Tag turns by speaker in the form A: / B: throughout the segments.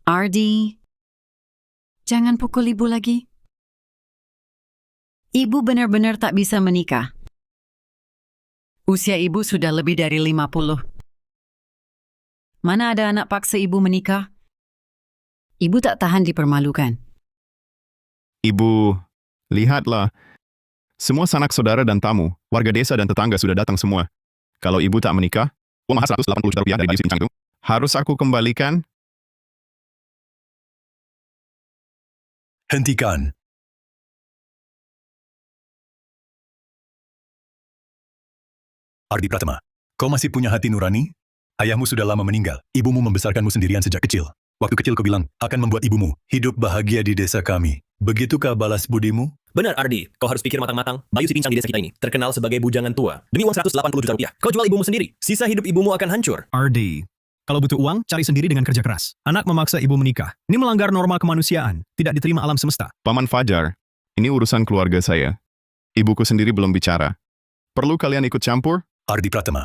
A: Ardi, jangan pukul ibu lagi. Ibu benar-benar tak bisa menikah. Usia ibu sudah lebih dari 50. Mana ada anak paksa ibu menikah? Ibu tak tahan dipermalukan.
B: Ibu, lihatlah. Semua sanak saudara dan tamu, warga desa dan tetangga sudah datang semua. Kalau ibu tak menikah, uang mahar 180 juta rupiah dari Bayu si Pincang itu harus aku kembalikan.
C: Hentikan. Ardi Pratama, kau masih punya hati nurani? Ayahmu sudah lama meninggal. Ibumu membesarkanmu sendirian sejak kecil. Waktu kecil kau bilang akan membuat ibumu hidup bahagia di desa kami. Begitukah balas budimu?
D: Benar, Ardi. Kau harus pikir matang-matang. Bayu si Pincang di desa kita ini terkenal sebagai bujangan tua. Demi uang 180 juta rupiah, kau jual ibumu sendiri. Sisa hidup ibumu akan hancur.
E: Ardi, kalau butuh uang, cari sendiri dengan kerja keras. Anak memaksa ibu menikah. Ini melanggar norma kemanusiaan. Tidak diterima alam semesta.
B: Paman Fajar, ini urusan keluarga saya. Ibuku sendiri belum bicara. Perlu kalian ikut campur?
C: Ardi Pratama,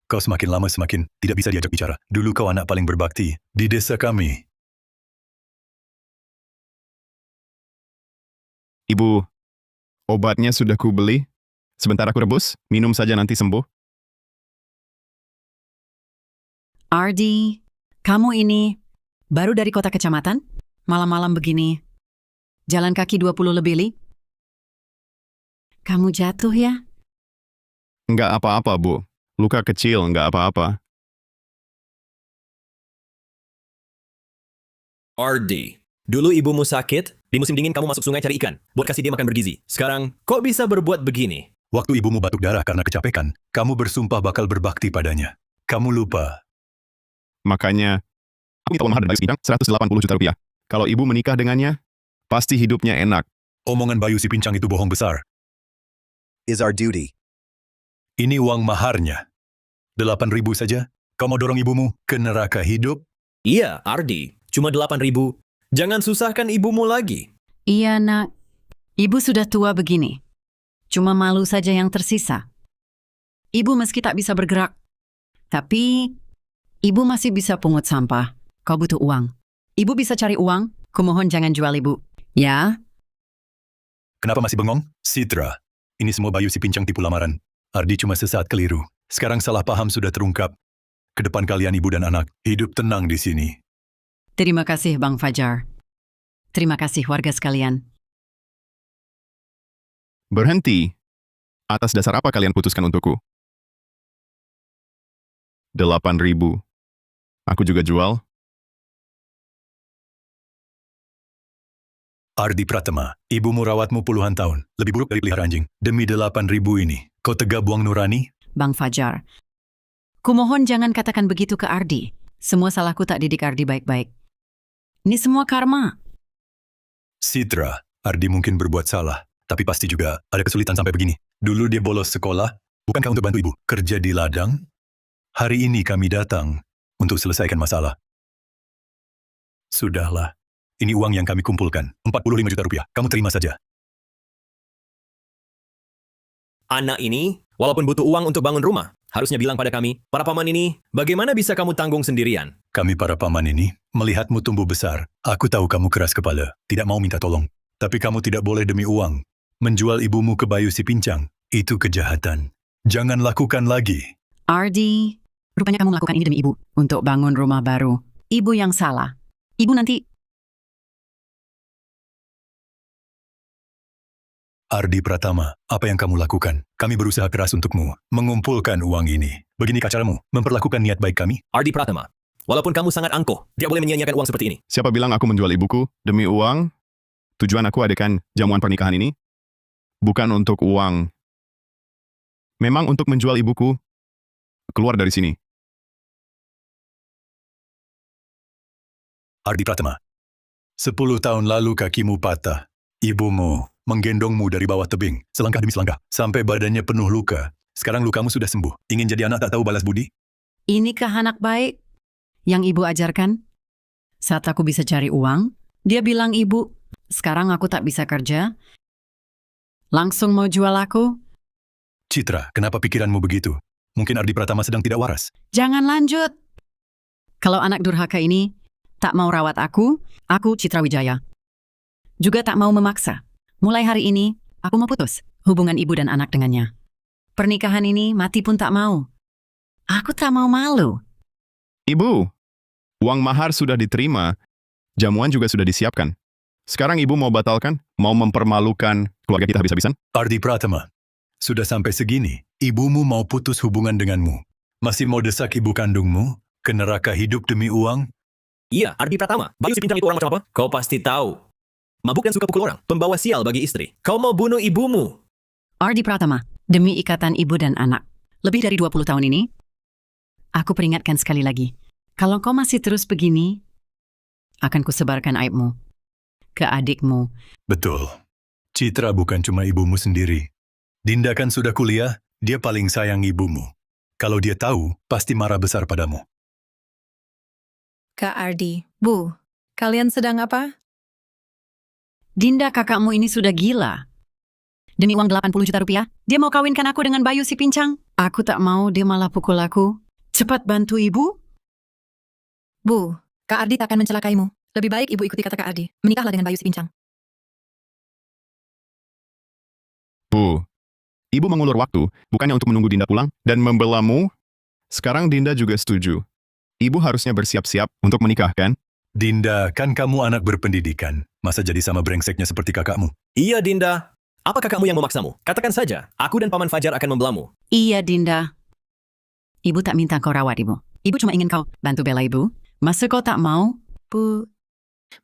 C: kau semakin lama semakin tidak bisa diajak bicara. Dulu kau anak paling berbakti di desa kami.
B: Ibu, obatnya sudah kubeli. Sebentar aku rebus, minum saja nanti sembuh.
A: Ardi, kamu ini baru dari kota kecamatan? Malam-malam begini. Jalan kaki 20 lebih, Li. Kamu jatuh ya?
B: Enggak apa-apa, Bu. Luka kecil, enggak apa-apa.
D: Ardi, dulu ibumu sakit, di musim dingin kamu masuk sungai cari ikan, buat kasih dia makan bergizi. Sekarang, kok bisa berbuat begini?
C: Waktu ibumu batuk darah karena kecapekan, kamu bersumpah bakal berbakti padanya. Kamu lupa.
B: Makanya, aku minta uang mahar dari Bayu si Pincang 180 juta rupiah. Kalau ibu menikah dengannya, pasti hidupnya enak.
C: Omongan Bayu si Pincang itu bohong besar.
F: Is our duty.
C: Ini uang maharnya. 8.000 saja? Kau mau dorong ibumu ke neraka hidup?
D: Iya, Ardi. Cuma 8.000. Jangan susahkan ibumu lagi.
A: Iya, nak. Ibu sudah tua begini. Cuma malu saja yang tersisa. Ibu meski tak bisa bergerak. Tapi, ibu masih bisa pungut sampah. Kau butuh uang. Ibu bisa cari uang. Kumohon jangan jual ibu. Ya?
C: Kenapa masih bengong? Citra, ini semua Bayu si Pincang tipu lamaran. Ardi cuma sesaat keliru. Sekarang salah paham sudah terungkap. Ke depan kalian ibu dan anak, hidup tenang di sini.
A: Terima kasih, Bang Fajar. Terima kasih, warga sekalian.
B: Berhenti. Atas dasar apa kalian putuskan untukku? 8.000. Aku juga jual.
C: Ardi Pratama, ibumu rawatmu puluhan tahun. Lebih buruk dari pelihara anjing. Demi 8.000 ini, kau tega buang nurani?
A: Bang Fajar, kumohon jangan katakan begitu ke Ardi. Semua salahku tak didik Ardi baik-baik. Ini semua karma.
C: Citra, Ardi mungkin berbuat salah, tapi pasti juga ada kesulitan sampai begini. Dulu dia bolos sekolah, bukankah untuk bantu ibu kerja di ladang? Hari ini kami datang untuk selesaikan masalah. Sudahlah, ini uang yang kami kumpulkan, 45 juta rupiah. Kamu terima saja.
D: Anak ini, walaupun butuh uang untuk bangun rumah, harusnya bilang pada kami, para paman ini, bagaimana bisa kamu tanggung sendirian?
C: Kami para paman ini, melihatmu tumbuh besar. Aku tahu kamu keras kepala, tidak mau minta tolong. Tapi kamu tidak boleh demi uang. Menjual ibumu ke Bayu si Pincang, itu kejahatan. Jangan lakukan lagi.
A: Ardi, rupanya kamu melakukan ini demi ibu. Untuk bangun rumah baru. Ibu yang salah. Ibu nanti...
C: Ardi Pratama, apa yang kamu lakukan? Kami berusaha keras untukmu, mengumpulkan uang ini. Beginikah caramu memperlakukan niat baik kami?
D: Ardi Pratama, walaupun kamu sangat angkuh, tidak boleh menyia-nyiakan uang seperti ini.
B: Siapa bilang aku menjual ibuku demi uang? Tujuan aku adakan jamuan pernikahan ini bukan untuk uang. Memang untuk menjual ibuku. Keluar dari sini.
C: Ardi Pratama, 10 tahun lalu kakimu patah. Ibumu menggendongmu dari bawah tebing, selangkah demi selangkah, sampai badannya penuh luka. Sekarang lukamu sudah sembuh. Ingin jadi anak tak tahu balas budi?
A: Inikah anak baik yang ibu ajarkan? Saat aku bisa cari uang, dia bilang ibu, sekarang aku tak bisa kerja. Langsung mau jual aku?
C: Citra, kenapa pikiranmu begitu? Mungkin Ardi Pratama sedang tidak waras.
A: Jangan lanjut. Kalau anak durhaka ini tak mau rawat aku Citra Wijaya. Juga tak mau memaksa. Mulai hari ini, aku mau putus hubungan ibu dan anak dengannya. Pernikahan ini mati pun tak mau. Aku tak mau malu.
B: Ibu, uang mahar sudah diterima, jamuan juga sudah disiapkan. Sekarang ibu mau batalkan? Mau mempermalukan keluarga kita habis-habisan?
C: Ardi Pratama, sudah sampai segini, ibumu mau putus hubungan denganmu. Masih mau desak ibu kandungmu ke neraka hidup demi uang?
D: Iya, Ardi Pratama. Bayu si Pincang itu orang macam apa? Kau pasti tahu. Mabuk dan suka pukul orang. Pembawa sial bagi istri. Kau mau bunuh ibumu.
A: Ardi Pratama, demi ikatan ibu dan anak. Lebih dari 20 tahun ini, aku peringatkan sekali lagi. Kalau kau masih terus begini, akan kusebarkan aibmu ke adikmu.
C: Betul. Citra bukan cuma ibumu sendiri. Dinda kan sudah kuliah, dia paling sayang ibumu. Kalau dia tahu, pasti marah besar padamu.
G: Kak Ardi, Bu, kalian sedang apa?
A: Dinda kakakmu ini sudah gila. Demi uang 80 juta rupiah, dia mau kawinkan aku dengan Bayu si Pincang. Aku tak mau, dia malah pukul aku. Cepat bantu ibu.
G: Bu, Kak Ardi tak akan mencelakaimu. Lebih baik ibu ikuti kata Kak Ardi. Menikahlah dengan Bayu si Pincang.
B: Bu, ibu mengulur waktu, bukannya untuk menunggu Dinda pulang dan membelamu. Sekarang Dinda juga setuju. Ibu harusnya bersiap-siap untuk menikah, kan?
C: Dinda, kan kamu anak berpendidikan. Masa jadi sama brengseknya seperti kakakmu?
D: Iya, Dinda. Apa kakakmu yang memaksamu? Katakan saja, aku dan Paman Fajar akan membelamu.
A: Iya, Dinda. Ibu tak minta kau rawat ibu. Ibu cuma ingin kau bantu bela ibu. Masa kau tak mau?
G: Bu,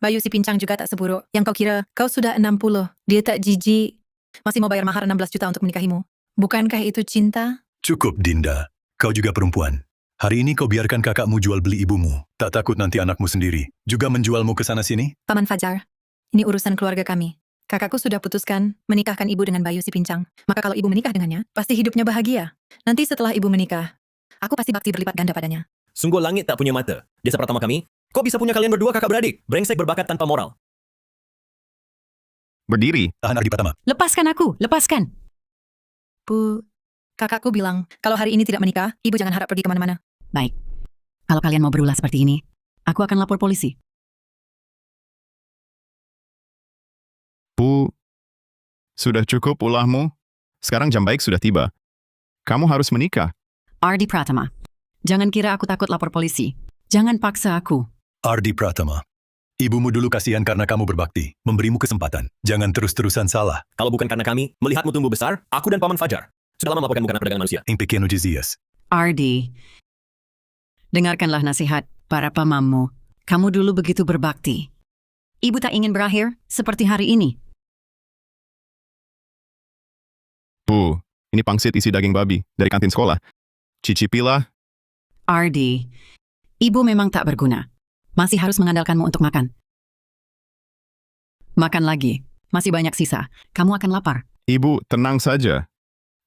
G: Bayu si Pincang juga tak seburuk. Yang kau kira, kau sudah 60. Dia tak jijik. Masih mau bayar mahar 16 juta untuk menikahimu. Bukankah itu cinta?
C: Cukup, Dinda. Kau juga perempuan. Hari ini kau biarkan kakakmu jual beli ibumu. Tak takut nanti anakmu sendiri juga menjualmu ke sana-sini?
G: Paman Fajar, ini urusan keluarga kami. Kakakku sudah putuskan menikahkan ibu dengan Bayu si Pincang. Maka kalau ibu menikah dengannya, pasti hidupnya bahagia. Nanti setelah ibu menikah, aku pasti bakti berlipat ganda padanya.
D: Sungguh langit tak punya mata. Desa pertama kami, kok bisa punya kalian berdua kakak beradik? Brengsek berbakat tanpa moral.
B: Berdiri.
C: Tahan Ardi Pratama.
A: Lepaskan aku, lepaskan.
G: Bu, kakakku bilang, kalau hari ini tidak menikah, ibu jangan harap pergi kemana-mana.
A: Baik. Kalau kalian mau berulah seperti ini, aku akan lapor polisi.
B: Bu, sudah cukup ulahmu. Sekarang jam baik sudah tiba. Kamu harus menikah.
A: Ardi Pratama, jangan kira aku takut lapor polisi. Jangan paksa aku.
C: Ardi Pratama. Ibumu dulu kasihan karena kamu berbakti, memberimu kesempatan. Jangan terus-terusan salah.
D: Kalau bukan karena kami, melihatmu tumbuh besar, aku dan Paman Fajar sudah lama melakukan bukan perdagangan manusia.
C: Em pequeno dizias.
A: Ardi, dengarkanlah nasihat para pamanmu. Kamu dulu begitu berbakti. Ibu tak ingin berakhir seperti hari ini.
B: Bu, ini pangsit isi daging babi dari kantin sekolah. Cicipilah.
A: Ardi, ibu memang tak berguna. Masih harus mengandalkanmu untuk makan. Makan lagi. Masih banyak sisa. Kamu akan lapar.
B: Ibu, tenang saja.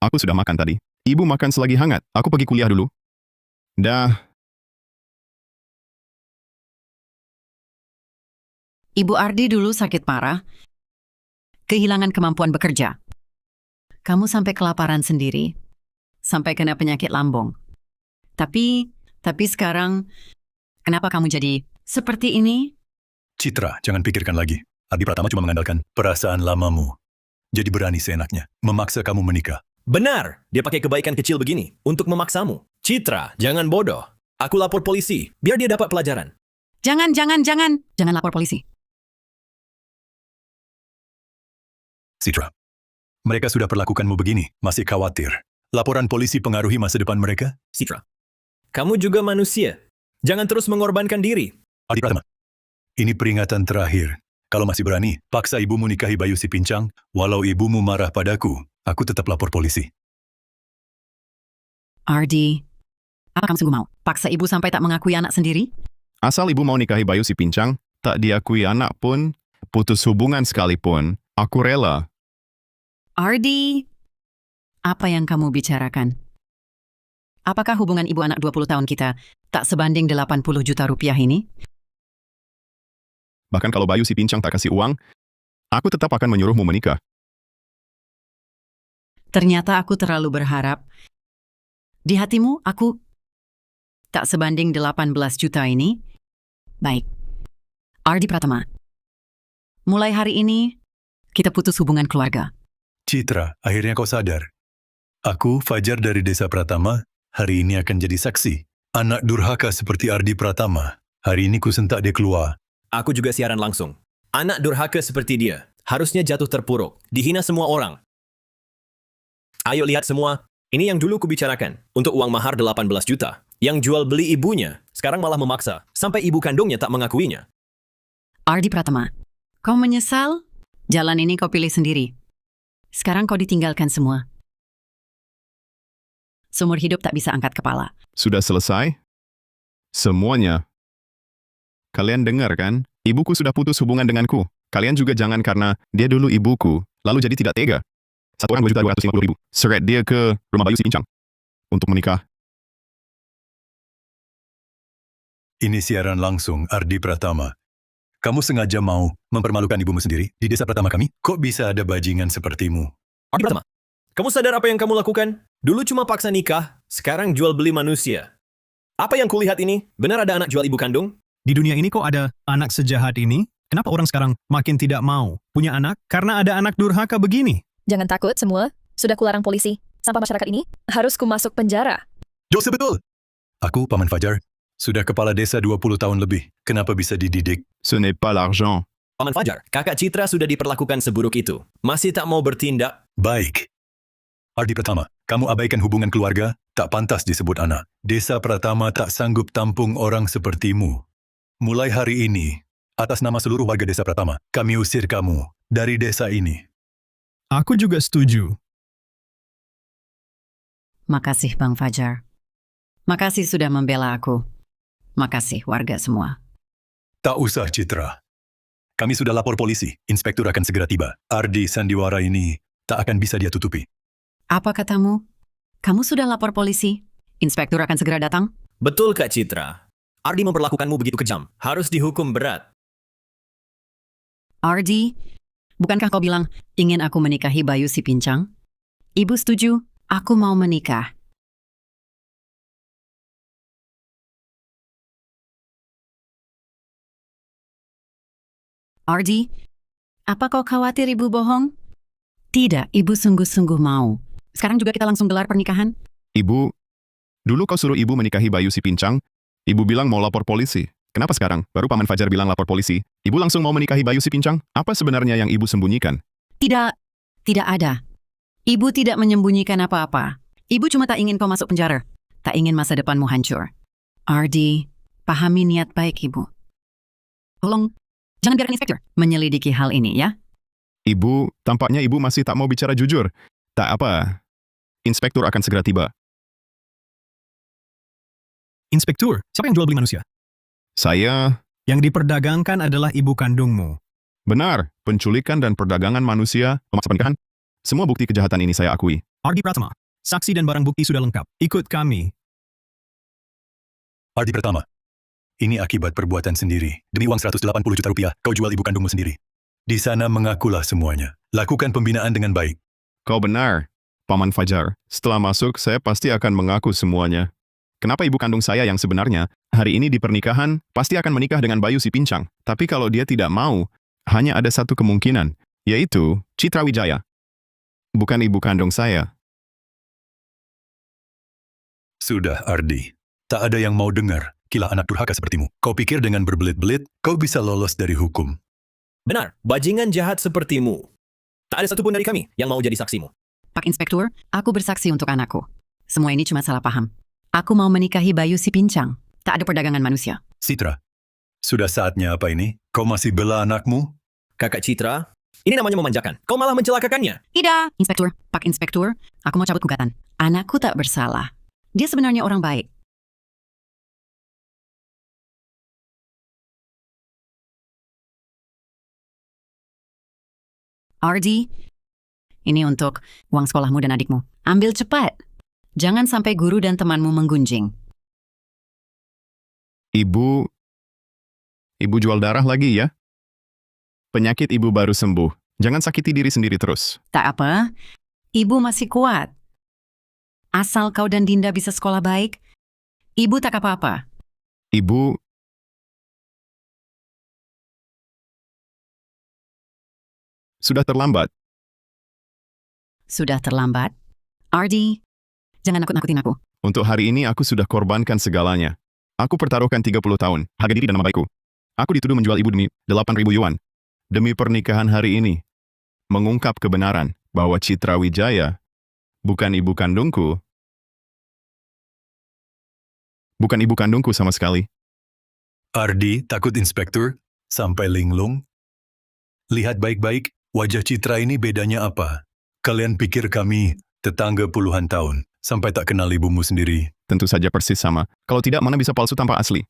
B: Aku sudah makan tadi. Ibu makan selagi hangat. Aku pergi kuliah dulu. Dah.
A: Ibu Ardi dulu sakit parah. Kehilangan kemampuan bekerja. Kamu sampai kelaparan sendiri. Sampai kena penyakit lambung. Tapi sekarang, kenapa kamu jadi seperti ini?
C: Citra, jangan pikirkan lagi. Ardi Pratama cuma mengandalkan perasaan lamamu. Jadi berani seenaknya, memaksa kamu menikah.
D: Benar, dia pakai kebaikan kecil begini untuk memaksamu. Citra, jangan bodoh. Aku lapor polisi, biar dia dapat pelajaran.
A: Jangan. Jangan lapor polisi.
C: Citra, mereka sudah perlakukanmu begini, masih khawatir. Laporan polisi pengaruhi masa depan mereka?
D: Citra, kamu juga manusia. Jangan terus mengorbankan diri.
C: Ardi Pratama, ini peringatan terakhir. Kalau masih berani, paksa ibumu nikahi Bayu si Pincang. Walau ibumu marah padaku, aku tetap lapor polisi.
A: Ardi, apa kamu sungguh mau? Paksa ibu sampai tak mengakui anak sendiri?
B: Asal ibu mau nikahi Bayu si Pincang, tak diakui anak pun, putus hubungan sekalipun, aku rela.
A: Ardi, apa yang kamu bicarakan? Apakah hubungan ibu anak 20 tahun kita tak sebanding 80 juta rupiah ini?
B: Bahkan kalau Bayu si Pincang tak kasih uang, aku tetap akan menyuruhmu menikah.
A: Ternyata aku terlalu berharap. Di hatimu, aku tak sebanding 18 juta ini. Baik, Ardi Pratama. Mulai hari ini, kita putus hubungan keluarga.
C: Citra, akhirnya kau sadar. Aku, Fajar dari Desa Pratama, hari ini akan jadi saksi. Anak durhaka seperti Ardi Pratama. Hari ini ku sentak dia keluar.
D: Aku juga siaran langsung. Anak durhaka seperti dia, harusnya jatuh terpuruk, dihina semua orang. Ayo lihat semua, ini yang dulu kubicarakan, untuk uang mahar 18 juta. Yang jual beli ibunya, sekarang malah memaksa, sampai ibu kandungnya tak mengakuinya.
A: Ardi Pratama, kau menyesal? Jalan ini kau pilih sendiri. Sekarang kau ditinggalkan semua. Seumur hidup tak bisa angkat kepala.
B: Sudah selesai? Semuanya. Kalian dengar kan? Ibuku sudah putus hubungan denganku. Kalian juga jangan karena dia dulu ibuku, lalu jadi tidak tega. Satu orang 2.250.000. Seret dia ke rumah Bayu si Pincang. Untuk menikah.
C: Ini siaran langsung Ardi Pratama. Kamu sengaja mau mempermalukan ibumu sendiri di Desa Pratama kami? Kok bisa ada bajingan sepertimu?
D: Ardi Pratama, kamu sadar apa yang kamu lakukan? Dulu cuma paksa nikah, sekarang jual beli manusia. Apa yang kulihat ini? Benar ada anak jual ibu kandung?
E: Di dunia ini kok ada anak sejahat ini? Kenapa orang sekarang makin tidak mau punya anak? Karena ada anak durhaka begini.
H: Jangan takut semua, sudah kularang polisi. Sampah masyarakat ini harus kumasuk penjara.
C: Jose betul! Aku, Paman Fajar, sudah kepala desa 20 tahun lebih. Kenapa bisa dididik?
B: Ce n'est pas l'argent.
D: Paman Fajar, kakak Citra sudah diperlakukan seburuk itu. Masih tak mau bertindak?
C: Baik. Ardi Pratama, kamu abaikan hubungan keluarga, tak pantas disebut anak. Desa Pratama tak sanggup tampung orang sepertimu. Mulai hari ini, atas nama seluruh warga Desa Pratama, kami usir kamu dari desa ini.
E: Aku juga setuju.
A: Makasih Bang Fajar. Makasih sudah membela aku. Makasih warga semua.
C: Tak usah, Citra. Kami sudah lapor polisi, inspektur akan segera tiba. Ardi sandiwara ini tak akan bisa dia tutupi.
A: Apa katamu? Kamu sudah lapor polisi? Inspektur akan segera datang?
D: Betul Kak Citra. Ardi memperlakukanmu begitu kejam. Harus dihukum berat.
A: Ardi, bukankah kau bilang ingin aku menikahi Bayu si Pincang? Ibu setuju, aku mau menikah. Ardi, apa kau khawatir ibu bohong? Tidak, ibu sungguh-sungguh mau. Sekarang juga kita langsung gelar pernikahan?
B: Ibu, dulu kau suruh ibu menikahi Bayu si Pincang. Ibu bilang mau lapor polisi. Kenapa sekarang? Baru Paman Fajar bilang lapor polisi. Ibu langsung mau menikahi Bayu si Pincang? Apa sebenarnya yang ibu sembunyikan?
A: Tidak, tidak ada. Ibu tidak menyembunyikan apa-apa. Ibu cuma tak ingin kau masuk penjara. Tak ingin masa depanmu hancur. Ardi, pahami niat baik ibu. Tolong, jangan biarkan inspektur menyelidiki hal ini ya.
B: Ibu, tampaknya ibu masih tak mau bicara jujur. Tak apa. Inspektur akan segera tiba.
E: Inspektur, siapa yang jual beli manusia?
B: Saya,
E: Yang diperdagangkan adalah ibu kandungmu.
B: benar, penculikan dan perdagangan manusia, memaksa pernikahan. Semua bukti kejahatan ini saya akui.
E: Ardi Pratama, saksi dan barang bukti sudah lengkap. Ikut kami.
C: Ardi Pratama, ini akibat perbuatan sendiri. Demi uang 180 juta rupiah, kau jual ibu kandungmu sendiri. Di sana mengakulah semuanya. Lakukan pembinaan dengan baik.
B: Kau benar, Paman Fajar. Setelah masuk, saya pasti akan mengaku semuanya. Kenapa ibu kandung saya yang sebenarnya, hari ini di pernikahan, pasti akan menikah dengan Bayu si Pincang. Tapi kalau dia tidak mau, hanya ada satu kemungkinan, yaitu Citra Wijaya. Bukan ibu kandung saya.
C: Sudah, Ardi. Tak ada yang mau dengar kilah anak durhaka sepertimu. Kau pikir dengan berbelit-belit, kau bisa lolos dari hukum.
D: Benar, bajingan jahat sepertimu. Tak ada satupun dari kami yang mau jadi saksimu.
A: Pak Inspektur, aku bersaksi untuk anakku. Semua ini cuma salah paham. Aku mau menikahi Bayu si Pincang. Tak ada perdagangan manusia.
C: Citra, sudah saatnya apa ini? Kau masih bela anakmu?
D: Kakak Citra, ini namanya memanjakan. Kau malah mencelakakannya.
A: Tidak, Inspektur. Pak Inspektur, aku mau cabut gugatan. Anakku tak bersalah. Dia sebenarnya orang baik. Ardi, ini untuk uang sekolahmu dan adikmu. Ambil cepat. Jangan sampai guru dan temanmu menggunjing.
B: Ibu jual darah lagi ya? Penyakit ibu baru sembuh. Jangan sakiti diri sendiri terus.
A: Tak apa, ibu masih kuat. Asal kau dan Dinda bisa sekolah baik, ibu tak apa-apa.
B: Ibu Sudah terlambat.
A: Sudah terlambat. Ardi, jangan nakut-nakutin aku.
B: Untuk hari ini aku sudah korbankan segalanya. Aku pertaruhkan 30 tahun, harga diri dan nama baikku. Aku dituduh menjual ibu demi 8.000 yuan. Demi pernikahan hari ini. Mengungkap kebenaran bahwa Citra Wijaya bukan ibu kandungku. Bukan ibu kandungku sama sekali.
C: Ardi, takut inspektur? Sampai linglung? Lihat baik-baik, wajah Citra ini bedanya apa? Kalian pikir kami tetangga puluhan tahun, sampai tak kenal ibumu sendiri.
B: Tentu saja persis sama. Kalau tidak, mana bisa palsu tanpa asli?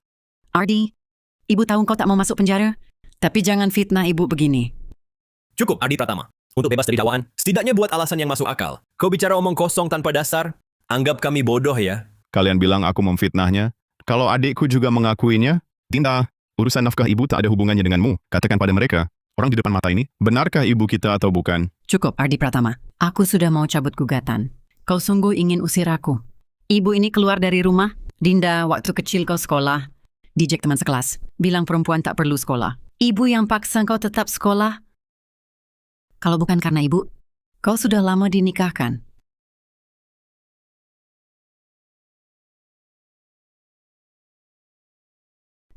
A: Ardi, ibu tahu kau tak mau masuk penjara, tapi jangan fitnah ibu begini.
D: Cukup, Ardi Pratama. Untuk bebas dari dakwaan, setidaknya buat alasan yang masuk akal. Kau bicara omong kosong tanpa dasar, anggap kami bodoh ya.
B: Kalian bilang aku memfitnahnya. Kalau adikku juga mengakuinya, Dinda, urusan nafkah ibu tak ada hubungannya denganmu. Katakan pada mereka, orang di depan mata ini, benarkah ibu kita atau bukan?
A: Cukup, Ardi Pratama. Aku sudah mau cabut gugatan. Kau sungguh ingin usir aku. Ibu ini keluar dari rumah. Dinda, waktu kecil kau sekolah. Dijek teman sekelas. Bilang perempuan tak perlu sekolah. Ibu yang paksa kau tetap sekolah. Kalau bukan karena ibu, kau sudah lama dinikahkan.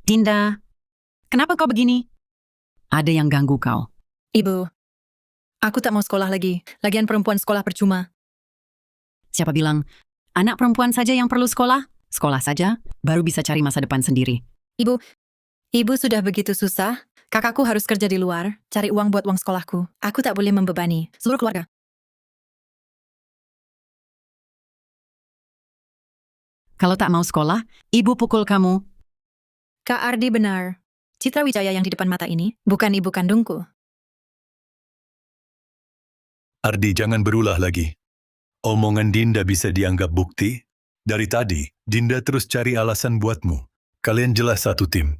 A: Dinda, kenapa kau begini? Ada yang ganggu kau.
G: Ibu, aku tak mau sekolah lagi. Lagian perempuan sekolah percuma.
A: Siapa bilang, anak perempuan saja yang perlu sekolah? Sekolah saja, baru bisa cari masa depan sendiri.
G: Ibu sudah begitu susah. Kakakku harus kerja di luar, cari uang buat uang sekolahku. Aku tak boleh membebani seluruh keluarga.
A: Kalau tak mau sekolah, ibu pukul kamu.
G: Kak Ardi benar. Citra Wijaya yang di depan mata ini bukan ibu kandungku.
C: Ardi, jangan berulah lagi. Omongan Dinda bisa dianggap bukti? Dari tadi, Dinda terus cari alasan buatmu. Kalian jelas satu tim.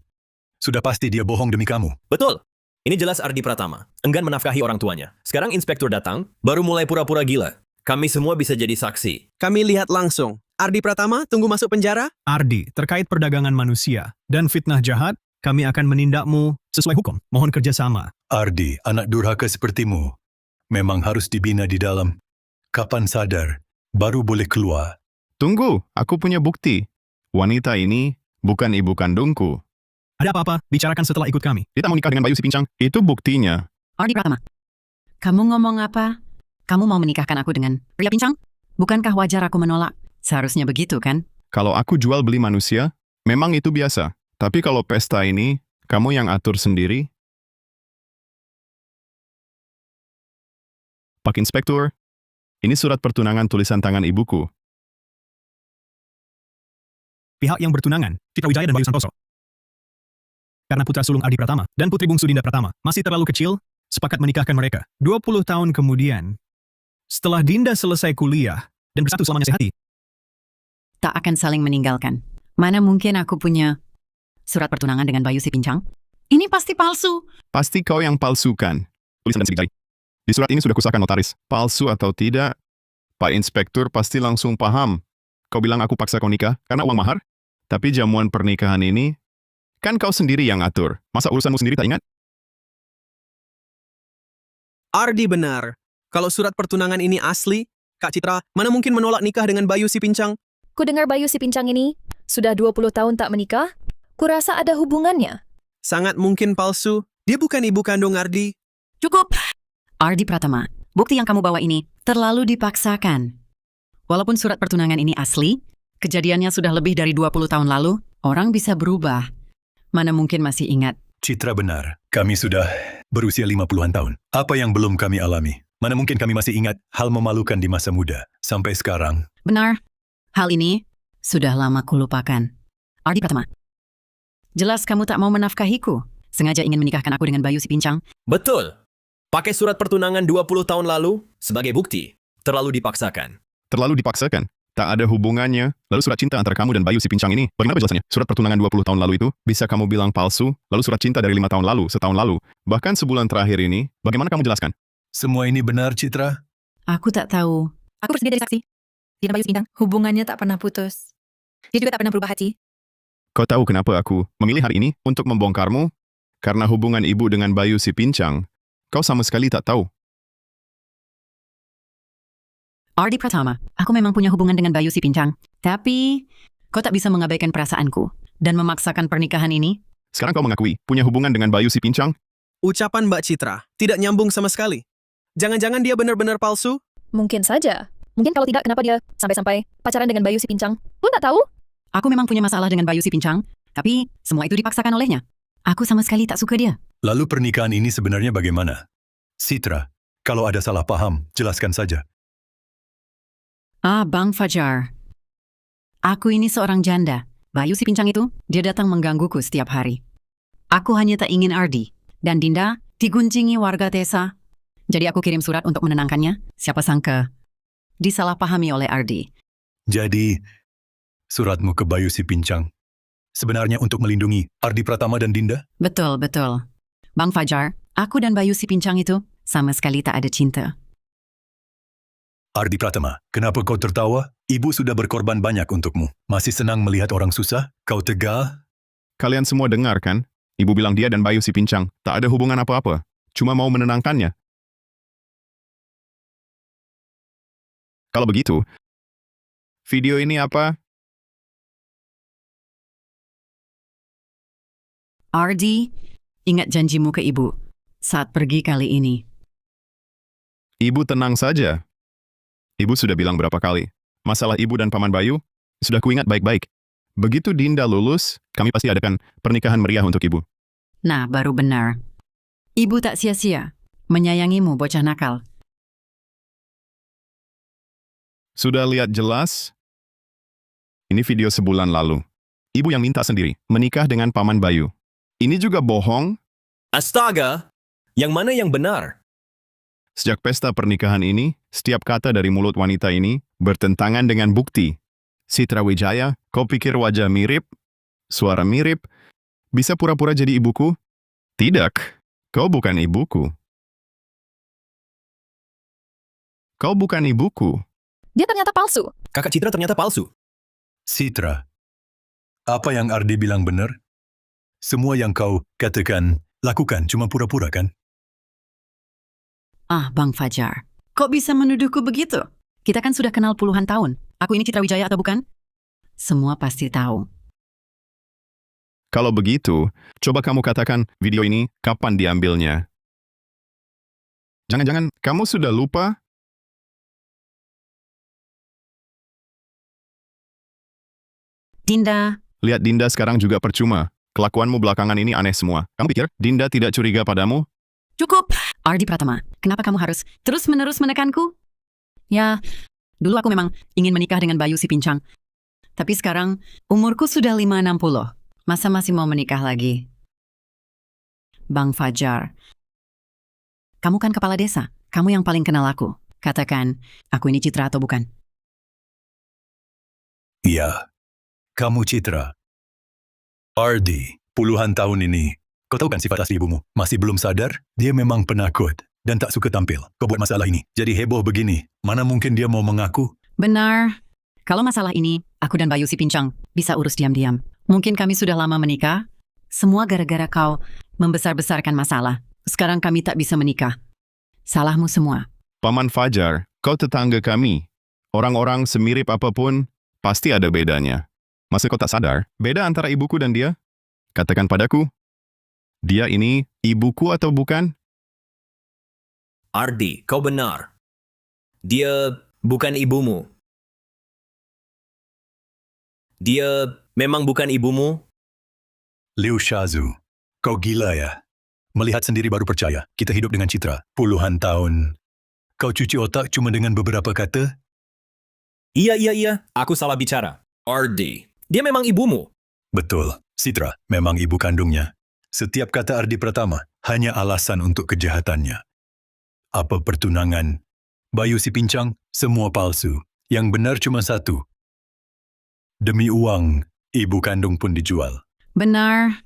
C: Sudah pasti dia bohong demi kamu.
D: Betul. Ini jelas Ardi Pratama, enggan menafkahi orang tuanya. Sekarang inspektur datang, baru mulai pura-pura gila. Kami semua bisa jadi saksi.
I: Kami lihat langsung. Ardi Pratama tunggu masuk penjara?
E: Ardi, terkait perdagangan manusia dan fitnah jahat, kami akan menindakmu sesuai hukum. Mohon kerjasama.
C: Ardi, anak durhaka sepertimu, memang harus dibina di dalam. Kapan sadar, baru boleh keluar.
B: Tunggu, aku punya bukti. Wanita ini bukan ibu kandungku.
E: Ada apa-apa, bicarakan setelah ikut kami.
B: Dia tak mau nikah dengan Bayu si Pincang. Itu buktinya.
A: Ardi Pratama, kamu ngomong apa? Kamu mau menikahkan aku dengan pria pincang? Bukankah wajar aku menolak? Seharusnya begitu, kan?
B: Kalau aku jual beli manusia, memang itu biasa. Tapi kalau pesta ini, kamu yang atur sendiri. Pak Inspektur, ini surat pertunangan tulisan tangan ibuku.
E: Pihak yang bertunangan, Citra Wijaya dan Bayu Santoso. Karena putra sulung Ardi Pratama dan putri bungsu Dinda Pratama masih terlalu kecil, sepakat menikahkan mereka. 20 tahun kemudian, setelah Dinda selesai kuliah dan bersatu selamanya sehati,
A: Tak akan saling meninggalkan. Mana mungkin aku punya surat pertunangan dengan Bayu si Pincang? Ini pasti palsu.
B: Pasti kau yang palsukan. Tulisan dan sidik jari. Di surat ini sudah kusahkan notaris. Palsu atau tidak, Pak Inspektur pasti langsung paham. Kau bilang aku paksa kau nikah karena uang mahar? Tapi jamuan pernikahan ini, kan kau sendiri yang atur. Masa urusanmu sendiri tak ingat?
I: Ardi benar. Kalau surat pertunangan ini asli, Kak Citra, mana mungkin menolak nikah dengan Bayu si Pincang?
H: Ku dengar Bayu si Pincang ini sudah 20 tahun tak menikah. Kurasa ada hubungannya.
I: Sangat mungkin palsu. Dia bukan ibu kandung Ardi.
A: Cukup. Ardi Pratama, bukti yang kamu bawa ini terlalu dipaksakan. Walaupun surat pertunangan ini asli, kejadiannya sudah lebih dari 20 tahun lalu, orang bisa berubah. Mana mungkin masih ingat.
C: Citra benar, kami sudah berusia 50-an tahun. Apa yang belum kami alami? Mana mungkin kami masih ingat hal memalukan di masa muda. Sampai sekarang,
A: Benar. Hal ini sudah lama kulupakan. Ardi Pratama, jelas kamu tak mau menafkahiku. Sengaja ingin menikahkan aku dengan Bayu si Pincang.
D: Betul. Pakai surat pertunangan 20 tahun lalu sebagai bukti. Terlalu dipaksakan.
B: Terlalu dipaksakan. Tak ada hubungannya. Lalu surat cinta antara kamu dan Bayu si Pincang ini, bagaimana penjelasannya? Surat pertunangan 20 tahun lalu itu, bisa kamu bilang palsu, lalu surat cinta dari 5 tahun lalu, setahun lalu, bahkan sebulan terakhir ini, bagaimana kamu jelaskan?
C: semua ini benar, Citra?
A: Aku tak tahu.
G: Aku bersedia dari saksi. Dinda Bayu si Pincang, hubungannya tak pernah putus. Dia juga tak pernah berubah hati.
B: Kau tahu kenapa aku memilih hari ini untuk membongkarmu? Karena hubungan ibu dengan Bayu si Pincang Kau sama sekali tak tahu.
A: Ardi Pratama, aku memang punya hubungan dengan Bayu si Pincang. Tapi, kau tak bisa mengabaikan perasaanku dan memaksakan pernikahan ini?
B: Sekarang kau mengakui punya hubungan dengan Bayu si Pincang?
I: Ucapan Mbak Citra tidak nyambung sama sekali. Jangan-jangan dia benar-benar palsu?
H: Mungkin saja. Mungkin kalau tidak, kenapa dia sampai-sampai pacaran dengan Bayu si Pincang? Pun tak tahu.
A: Aku memang punya masalah dengan Bayu si Pincang, tapi semua itu dipaksakan olehnya. Aku sama sekali tak suka dia.
C: Lalu pernikahan ini sebenarnya bagaimana? Citra, kalau ada salah paham, jelaskan saja.
A: Bang Fajar. Aku ini seorang janda. Bayu si Pincang itu, dia datang menggangguku setiap hari. Aku hanya tak ingin Ardi dan Dinda diguncingi warga desa. Jadi aku kirim surat untuk menenangkannya. Siapa sangka disalahpahami oleh Ardi.
C: Jadi, suratmu ke Bayu si Pincang sebenarnya untuk melindungi Ardi Pratama dan Dinda?
A: Betul, betul. Bang Fajar, aku dan Bayu si Pincang itu sama sekali tak ada cinta.
C: Ardi Pratama, kenapa kau tertawa? Ibu sudah berkorban banyak untukmu. Masih senang melihat orang susah? Kau tegar?
B: Kalian semua dengar kan? Ibu bilang dia dan Bayu si Pincang tak ada hubungan apa-apa. Cuma mau menenangkannya. Kalau begitu, video ini apa?
A: Ardi, ingat janjimu ke ibu saat pergi kali ini.
B: Ibu tenang saja. Ibu sudah bilang berapa kali. Masalah ibu dan Paman Bayu sudah kuingat baik-baik. Begitu Dinda lulus, kami pasti adakan pernikahan meriah untuk ibu.
A: Nah, baru benar. Ibu tak sia-sia menyayangimu, bocah nakal.
B: Sudah lihat jelas? Ini video sebulan lalu. Ibu yang minta sendiri menikah dengan Paman Bayu. Ini juga bohong.
D: Astaga! Yang mana yang benar?
B: Sejak pesta pernikahan ini, setiap kata dari mulut wanita ini bertentangan dengan bukti. Citra Wijaya, kau pikir wajah mirip, suara mirip, bisa pura-pura jadi ibuku? Tidak, kau bukan ibuku. Kau bukan ibuku.
H: Dia ternyata palsu.
D: Kakak Citra ternyata palsu.
C: Citra, apa yang Ardi bilang benar? Semua yang kau katakan, lakukan cuma pura-pura kan?
A: Bang Fajar, kok bisa menuduhku begitu? Kita kan sudah kenal puluhan tahun. Aku ini Citra Wijaya atau bukan? Semua pasti tahu.
B: Kalau begitu, coba kamu katakan video ini kapan diambilnya. Jangan-jangan kamu sudah lupa?
A: Dinda,
B: Lihat Dinda sekarang juga percuma. Kelakuanmu belakangan ini aneh semua. Kamu pikir Dinda tidak curiga padamu?
A: cukup! Ardi Pratama, kenapa kamu harus terus-menerus menekanku? Ya, dulu aku memang ingin menikah dengan Bayu si Pincang. Tapi sekarang, umurku sudah 560. Masa masih mau menikah lagi? Bang Fajar, kamu kan kepala desa. Kamu yang paling kenal aku. Katakan, aku ini Citra atau bukan?
C: Iya, kamu Citra. Ardi, puluhan tahun ini, kau tahu kan sifat asli ibumu? Masih belum sadar, dia memang penakut dan tak suka tampil. Kau buat masalah ini, jadi heboh begini. Mana mungkin dia mau mengaku?
A: Benar. Kalau masalah ini, aku dan Bayu si Pincang bisa urus diam-diam. Mungkin kami sudah lama menikah. Semua gara-gara kau membesar-besarkan masalah. Sekarang kami tak bisa menikah. Salahmu semua.
B: Paman Fajar, kau tetangga kami. Orang-orang semirip apapun, pasti ada bedanya. Masa kau tak sadar beda antara ibuku dan dia? Katakan padaku, dia ini ibuku atau bukan?
D: Ardi, kau benar. Dia bukan ibumu. Dia memang bukan ibumu?
C: Liu Shazu, kau gila ya? Melihat sendiri baru percaya, kita hidup dengan Citra puluhan tahun. Kau cuci otak cuma dengan beberapa kata?
D: Iya. Aku salah bicara. Ardi, dia memang ibumu.
C: Betul, Citra memang ibu kandungnya. Setiap kata Ardi Pratama hanya alasan untuk kejahatannya. Apa pertunangan? Bayu si Pincang, semua palsu. Yang benar cuma satu. Demi uang, ibu kandung pun dijual.
A: Benar.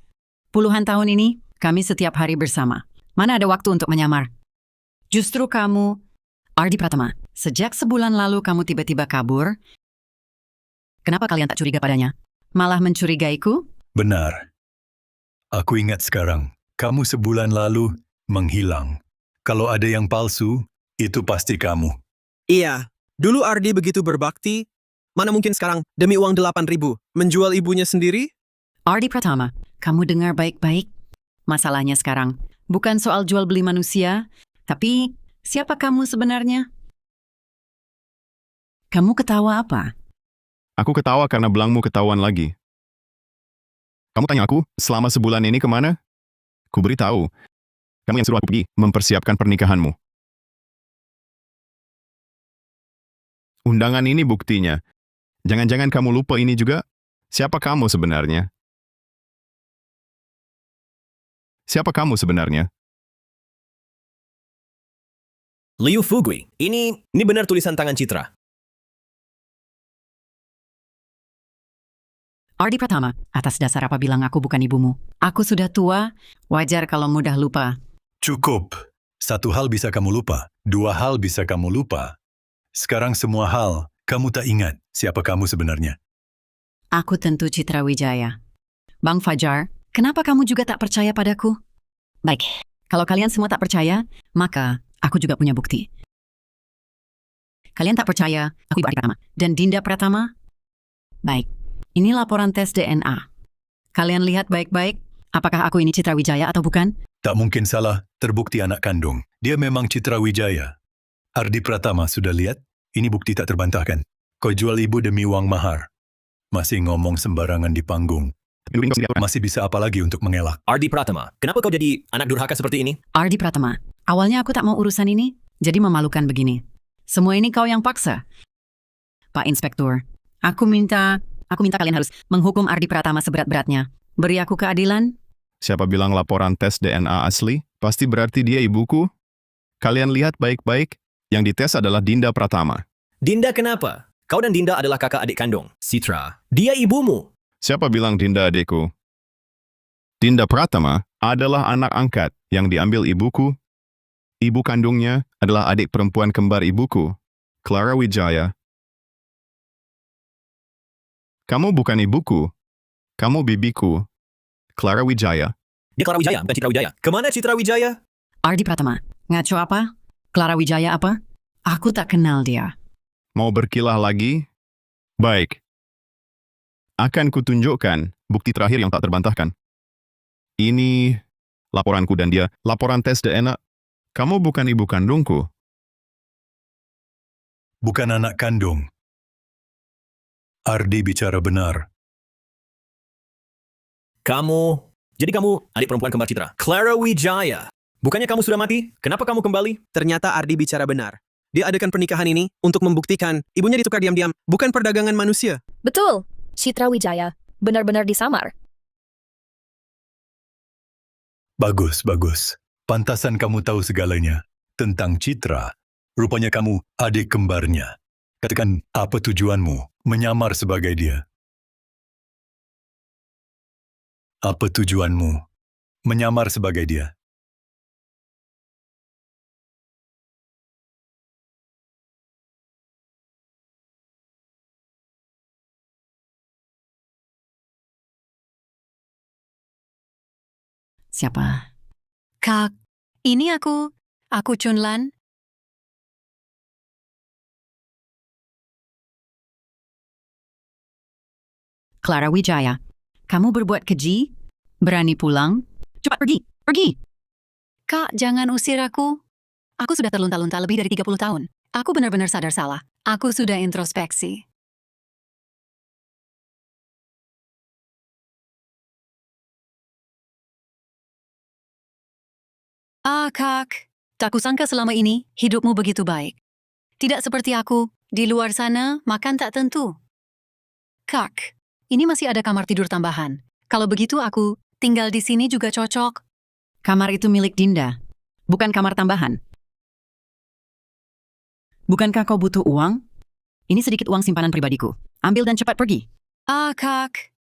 A: Puluhan tahun ini, kami setiap hari bersama. Mana ada waktu untuk menyamar? Justru kamu, Ardi Pratama, sejak sebulan lalu kamu tiba-tiba kabur. Kenapa kalian tak curiga padanya? Malah mencurigaiku?
C: Benar. Aku ingat sekarang, kamu sebulan lalu menghilang. Kalau ada yang palsu, itu pasti kamu.
I: Iya, dulu Ardi begitu berbakti. Mana mungkin sekarang demi uang 8.000 menjual ibunya sendiri?
A: Ardi Pratama, kamu dengar baik-baik. Masalahnya sekarang bukan soal jual beli manusia, tapi siapa kamu sebenarnya? Kamu ketawa apa?
B: Aku ketawa karena belangmu ketahuan lagi. Kamu tanya aku, selama sebulan ini kemana? Ku beritahu. Kamu yang suruh aku pergi mempersiapkan pernikahanmu. Undangan ini buktinya. Jangan-jangan kamu lupa ini juga? Siapa kamu sebenarnya? Siapa kamu sebenarnya?
D: Liu Fugui, ini benar tulisan tangan Citra.
A: Ardi Pratama, atas dasar apa bilang aku bukan ibumu? Aku sudah tua, wajar kalau mudah lupa.
C: Cukup. Satu hal bisa kamu lupa. Dua hal bisa kamu lupa. Sekarang semua hal, kamu tak ingat siapa kamu sebenarnya.
A: Aku tentu Citra Wijaya. Bang Fajar, kenapa kamu juga tak percaya padaku? Baik, kalau kalian semua tak percaya, maka aku juga punya bukti. Kalian tak percaya, aku Ibu Ardi Pratama. Dan Dinda Pratama? Baik, ini laporan tes DNA. Kalian lihat baik-baik, apakah aku ini Citra Wijaya atau bukan?
C: Tak mungkin salah, terbukti anak kandung. Dia memang Citra Wijaya. Ardi Pratama, sudah lihat? Ini bukti tak terbantahkan. Kau jual ibu demi uang mahar. Masih ngomong sembarangan di panggung. Masih bisa apa lagi untuk mengelak?
D: Ardi Pratama, kenapa kau jadi anak durhaka seperti ini?
A: Ardi Pratama, awalnya aku tak mau urusan ini, jadi memalukan begini. Semua ini kau yang paksa. Pak Inspektur, aku minta kalian harus menghukum Ardi Pratama seberat-beratnya. Beri aku keadilan.
B: Siapa bilang laporan tes DNA asli? Pasti berarti dia ibuku? Kalian lihat baik-baik, yang dites adalah Dinda Pratama.
D: Dinda kenapa? Kau dan Dinda adalah kakak adik kandung. Citra, dia ibumu.
B: Siapa bilang Dinda adikku? Dinda Pratama adalah anak angkat yang diambil ibuku. Ibu kandungnya adalah adik perempuan kembar ibuku, Clara Wijaya. Kamu bukan ibuku. Kamu bibiku, Clara Wijaya.
D: Dia Clara Wijaya, bukan Citra Wijaya. Kemana Citra Wijaya?
A: Ardi Pratama, ngaco apa? Clara Wijaya apa? Aku tak kenal dia.
B: Mau berkilah lagi? Baik. Akan kutunjukkan bukti terakhir yang tak terbantahkan. Ini laporanku dan dia, laporan tes DNA. Kamu bukan ibu kandungku.
C: Bukan anak kandung. Ardi bicara benar.
D: Jadi kamu adik perempuan kembar Citra. Clara Wijaya. Bukannya kamu sudah mati? Kenapa kamu kembali?
I: Ternyata Ardi bicara benar. Dia adakan pernikahan ini untuk membuktikan ibunya ditukar diam-diam, bukan perdagangan manusia.
H: Betul, Citra Wijaya benar-benar disamar.
C: Bagus, bagus. Pantasan kamu tahu segalanya tentang Citra. Rupanya kamu adik kembarnya. Katakan, apa tujuanmu menyamar sebagai dia? Apa tujuanmu menyamar sebagai dia?
A: Siapa?
G: Kak, ini aku Chunlan.
A: Clara Wijaya. Kamu berbuat keji? Berani pulang? Cepat pergi! Pergi!
G: Kak, jangan usir aku. Aku sudah terlunta-lunta lebih dari 30 tahun. Aku benar-benar sadar salah. Aku sudah introspeksi. Kak, tak kusangka selama ini hidupmu begitu baik. Tidak seperti aku, di luar sana makan tak tentu. Kak, ini masih ada kamar tidur tambahan. Kalau begitu aku tinggal di sini juga cocok.
A: Kamar itu milik Dinda, bukan kamar tambahan. Bukankah kau butuh uang? Ini sedikit uang simpanan pribadiku. Ambil dan cepat pergi.
G: Kak.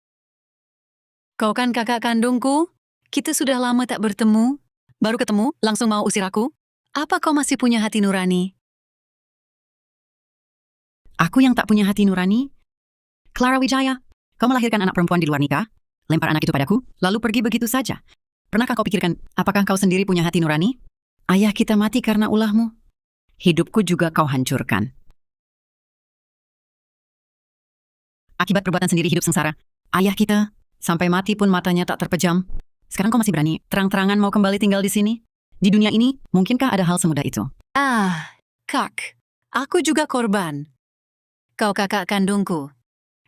G: Kau kan kakak kandungku? Kita sudah lama tak bertemu. Baru ketemu, langsung mau usir aku? Apa kau masih punya hati nurani?
A: Aku yang tak punya hati nurani? Clara Wijaya, kau melahirkan anak perempuan di luar nikah? Lempar anak itu padaku, lalu pergi begitu saja. Pernahkah kau pikirkan, apakah kau sendiri punya hati nurani? Ayah kita mati karena ulahmu. Hidupku juga kau hancurkan. Akibat perbuatan sendiri hidup sengsara. Ayah kita sampai mati pun matanya tak terpejam. Sekarang kau masih berani terang-terangan mau kembali tinggal di sini? Di dunia ini, mungkinkah ada hal semudah itu?
G: Kak, aku juga korban. Kau kakak kandungku.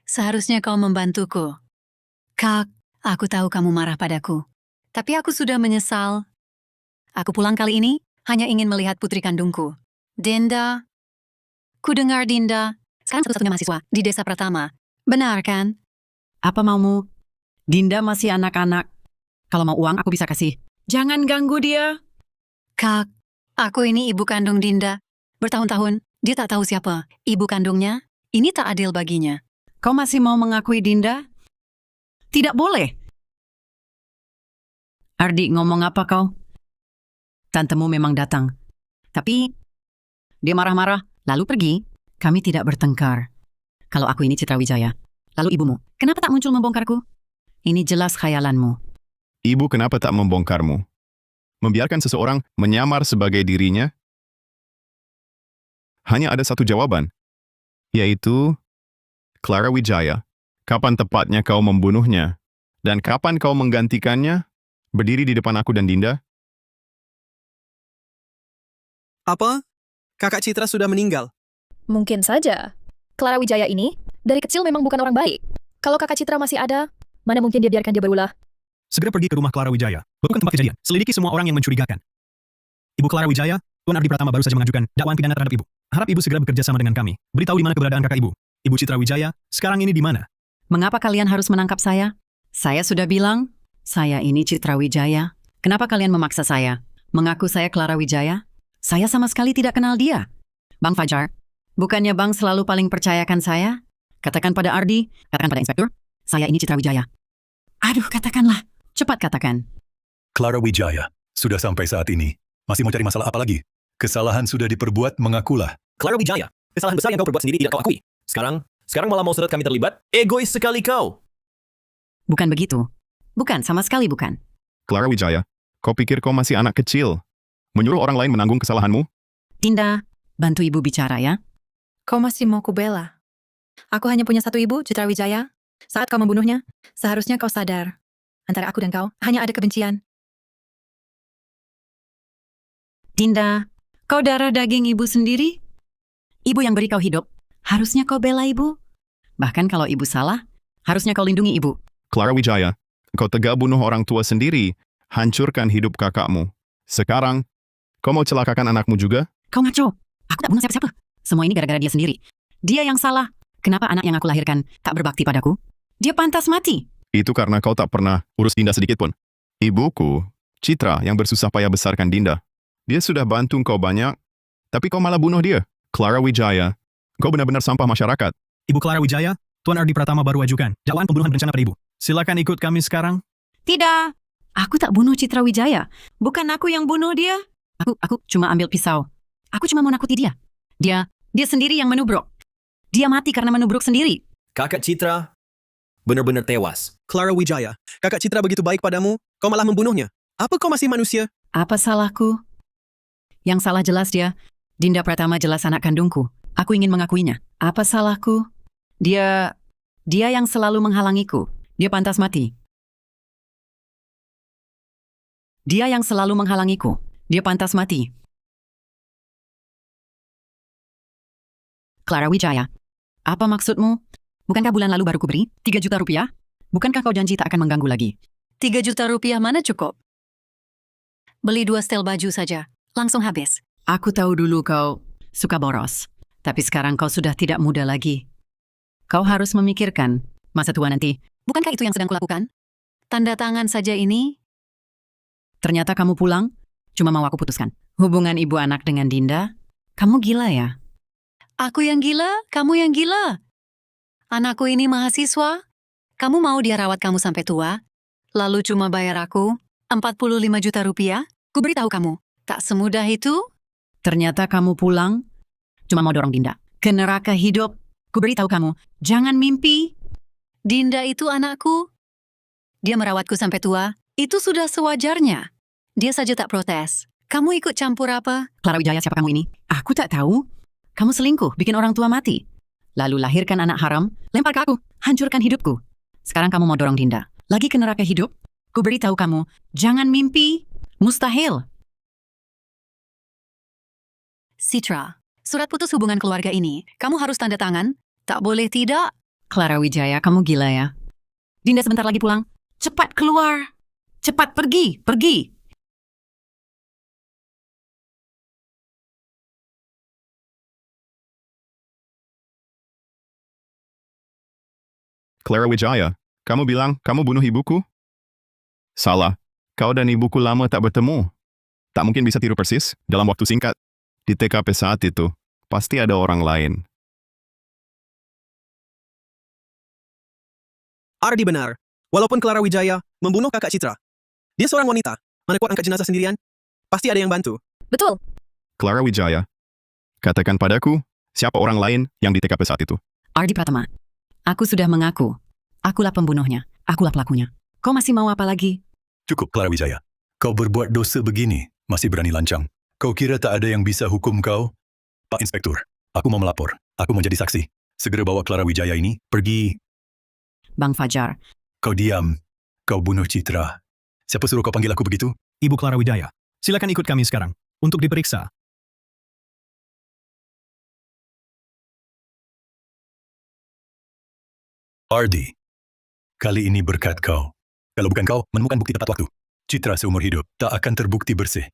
G: Seharusnya kau membantuku. Kak, aku tahu kamu marah padaku. Tapi aku sudah menyesal. Aku pulang kali ini hanya ingin melihat putri kandungku. Dinda. Ku dengar Dinda sekarang satu-satunya mahasiswa di desa Pratama. Benar kan?
A: Apa maumu? Dinda masih anak-anak. Kalau mau uang, aku bisa kasih. Jangan ganggu dia.
G: Kak, aku ini ibu kandung Dinda. Bertahun-tahun, dia tak tahu siapa ibu kandungnya. Ini tak adil baginya.
A: Kau masih mau mengakui Dinda? Tidak boleh. Ardi, ngomong apa kau? Tantemu memang datang. Tapi, dia marah-marah, lalu pergi. Kami tidak bertengkar. Kalau aku ini Citra Wijaya. Lalu ibumu, kenapa tak muncul membongkarku? Ini jelas khayalanmu.
B: Ibu kenapa tak membongkarmu? Membiarkan seseorang menyamar sebagai dirinya? Hanya ada satu jawaban, yaitu Clara Wijaya. Kapan tepatnya kau membunuhnya? Dan kapan kau menggantikannya? Berdiri di depan aku dan Dinda?
I: Apa? Kakak Citra sudah meninggal.
H: Mungkin saja. Clara Wijaya ini dari kecil memang bukan orang baik. Kalau kakak Citra masih ada, mana mungkin dia biarkan dia berulah.
E: Segera pergi ke rumah Clara Wijaya. Bukan tempat kejadian. Selidiki semua orang yang mencurigakan. Ibu Clara Wijaya, Tuan Ardi Pratama baru saja mengajukan dakwaan pidana terhadap ibu. Harap ibu segera bekerja sama dengan kami. Beritahu di mana keberadaan kakak ibu. Ibu Citra Wijaya, sekarang ini di mana?
A: Mengapa kalian harus menangkap saya? Saya sudah bilang, saya ini Citra Wijaya. Kenapa kalian memaksa saya? Mengaku saya Clara Wijaya? Saya sama sekali tidak kenal dia. Bang Fajar, bukannya Bang selalu paling percayakan saya? Katakan pada Ardi, katakan pada Inspektur, saya ini Citra Wijaya. Aduh, katakanlah. Cepat katakan.
C: Clara Wijaya, sudah sampai saat ini. Masih mau cari masalah apa lagi? Kesalahan sudah diperbuat, mengakulah.
D: Clara Wijaya, kesalahan besar yang kau perbuat sendiri tidak kau akui. Sekarang malah mau surat kami terlibat? Egois sekali kau.
A: Bukan begitu. Bukan, sama sekali bukan.
B: Clara Wijaya, kau pikir kau masih anak kecil? Menyuruh orang lain menanggung kesalahanmu?
A: Dinda, bantu ibu bicara ya.
J: Kau masih mau kubela? Aku hanya punya satu ibu, Citra Wijaya. Saat kau membunuhnya, seharusnya kau sadar. Antara aku dan kau, hanya ada kebencian.
A: Dinda, kau darah daging ibu sendiri? Ibu yang beri kau hidup, harusnya kau bela ibu. Bahkan kalau ibu salah, harusnya kau lindungi ibu.
B: Clara Wijaya, kau tega bunuh orang tua sendiri, hancurkan hidup kakakmu. Sekarang, kau mau celakakan anakmu juga?
A: Kau ngaco. Aku tak bunuh siapa-siapa. Semua ini gara-gara dia sendiri. Dia yang salah. Kenapa anak yang aku lahirkan tak berbakti padaku? Dia pantas mati.
B: Itu karena kau tak pernah urus Dinda sedikit pun. Ibuku, Citra, yang bersusah payah besarkan Dinda. Dia sudah bantu kau banyak, tapi kau malah bunuh dia. Clara Wijaya, kau benar-benar sampah masyarakat.
E: Ibu Clara Wijaya, Tuan Ardi Pratama baru ajukan dakwaan pembunuhan berencana pada ibu. Silakan ikut kami sekarang.
A: Tidak. Aku tak bunuh Citra Wijaya. Bukan aku yang bunuh dia. Aku cuma ambil pisau. Aku cuma mau nakuti dia. Dia sendiri yang menubruk. Dia mati karena menubruk sendiri.
D: Kakak Citra benar-benar tewas.
I: Clara Wijaya, kakak Citra begitu baik padamu, kau malah membunuhnya. Apa kau masih manusia?
A: Apa salahku? Yang salah jelas dia. Dinda Pratama jelas anak kandungku. Aku ingin mengakuinya. Apa salahku? Dia yang selalu menghalangiku. Dia pantas mati. Dia yang selalu menghalangiku. Dia pantas mati. Clara Wijaya, apa maksudmu? Bukankah bulan lalu baru kuberi 3 juta rupiah? Bukankah kau janji tak akan mengganggu lagi?
G: 3 juta rupiah mana cukup? Beli 2 setel baju saja. Langsung habis.
A: Aku tahu dulu kau suka boros. Tapi sekarang kau sudah tidak muda lagi. Kau harus memikirkan masa tua nanti.
G: Bukankah itu yang sedang kulakukan? Tanda tangan saja ini.
A: Ternyata kamu pulang, cuma mau aku putuskan. Hubungan ibu anak dengan Dinda, kamu gila ya?
G: Aku yang gila, kamu yang gila. Anakku ini mahasiswa. Kamu mau dia rawat kamu sampai tua? Lalu cuma bayar aku 45 juta rupiah? Ku beritahu kamu, tak semudah itu.
A: Ternyata kamu pulang, cuma mau dorong Dinda ke neraka hidup. Ku beritahu kamu, jangan mimpi.
G: Dinda itu anakku. Dia merawatku sampai tua. Itu sudah sewajarnya. Dia saja tak protes. Kamu ikut campur apa?
A: Clara Wijaya, siapa kamu ini? Aku tak tahu. Kamu selingkuh, bikin orang tua mati. Lalu lahirkan anak haram, lempar ke aku, hancurkan hidupku. Sekarang kamu mau dorong Dinda lagi ke neraka hidup? Ku beritahu kamu, jangan mimpi. Mustahil.
G: Citra, surat putus hubungan keluarga ini, kamu harus tanda tangan. Tak boleh tidak.
A: Clara Wijaya, kamu gila ya. Dinda sebentar lagi pulang. Cepat keluar. Cepat pergi, pergi.
B: Clara Wijaya, kamu bilang kamu bunuh ibuku? Salah. Kau dan ibuku lama tak bertemu. Tak mungkin bisa tiru persis dalam waktu singkat. Di TKP saat itu, pasti ada orang lain.
I: Ardi benar. Walaupun Clara Wijaya membunuh kakak Citra, dia seorang wanita. Mana kuat angkat jenazah sendirian? Pasti ada yang bantu.
H: Betul.
B: Clara Wijaya, katakan padaku, siapa orang lain yang di TKP saat itu?
A: Ardi Pratama, aku sudah mengaku. Akulah pembunuhnya. Akulah pelakunya. Kau masih mau apa lagi?
C: Cukup, Clara Wijaya. Kau berbuat dosa begini, masih berani lancang. Kau kira tak ada yang bisa hukum kau? Pak Inspektur, aku mau melapor. Aku mau jadi saksi. Segera bawa Clara Wijaya ini pergi.
A: Bang Fajar,
C: Kau diam. Kau bunuh Citra. Siapa suruh kau panggil aku begitu?
E: Ibu Clara Wijaya, silakan ikut kami sekarang untuk diperiksa.
C: Ardi, kali ini berkat kau. Kalau bukan kau, menemukan bukti tepat waktu. Citra seumur hidup tak akan terbukti bersih.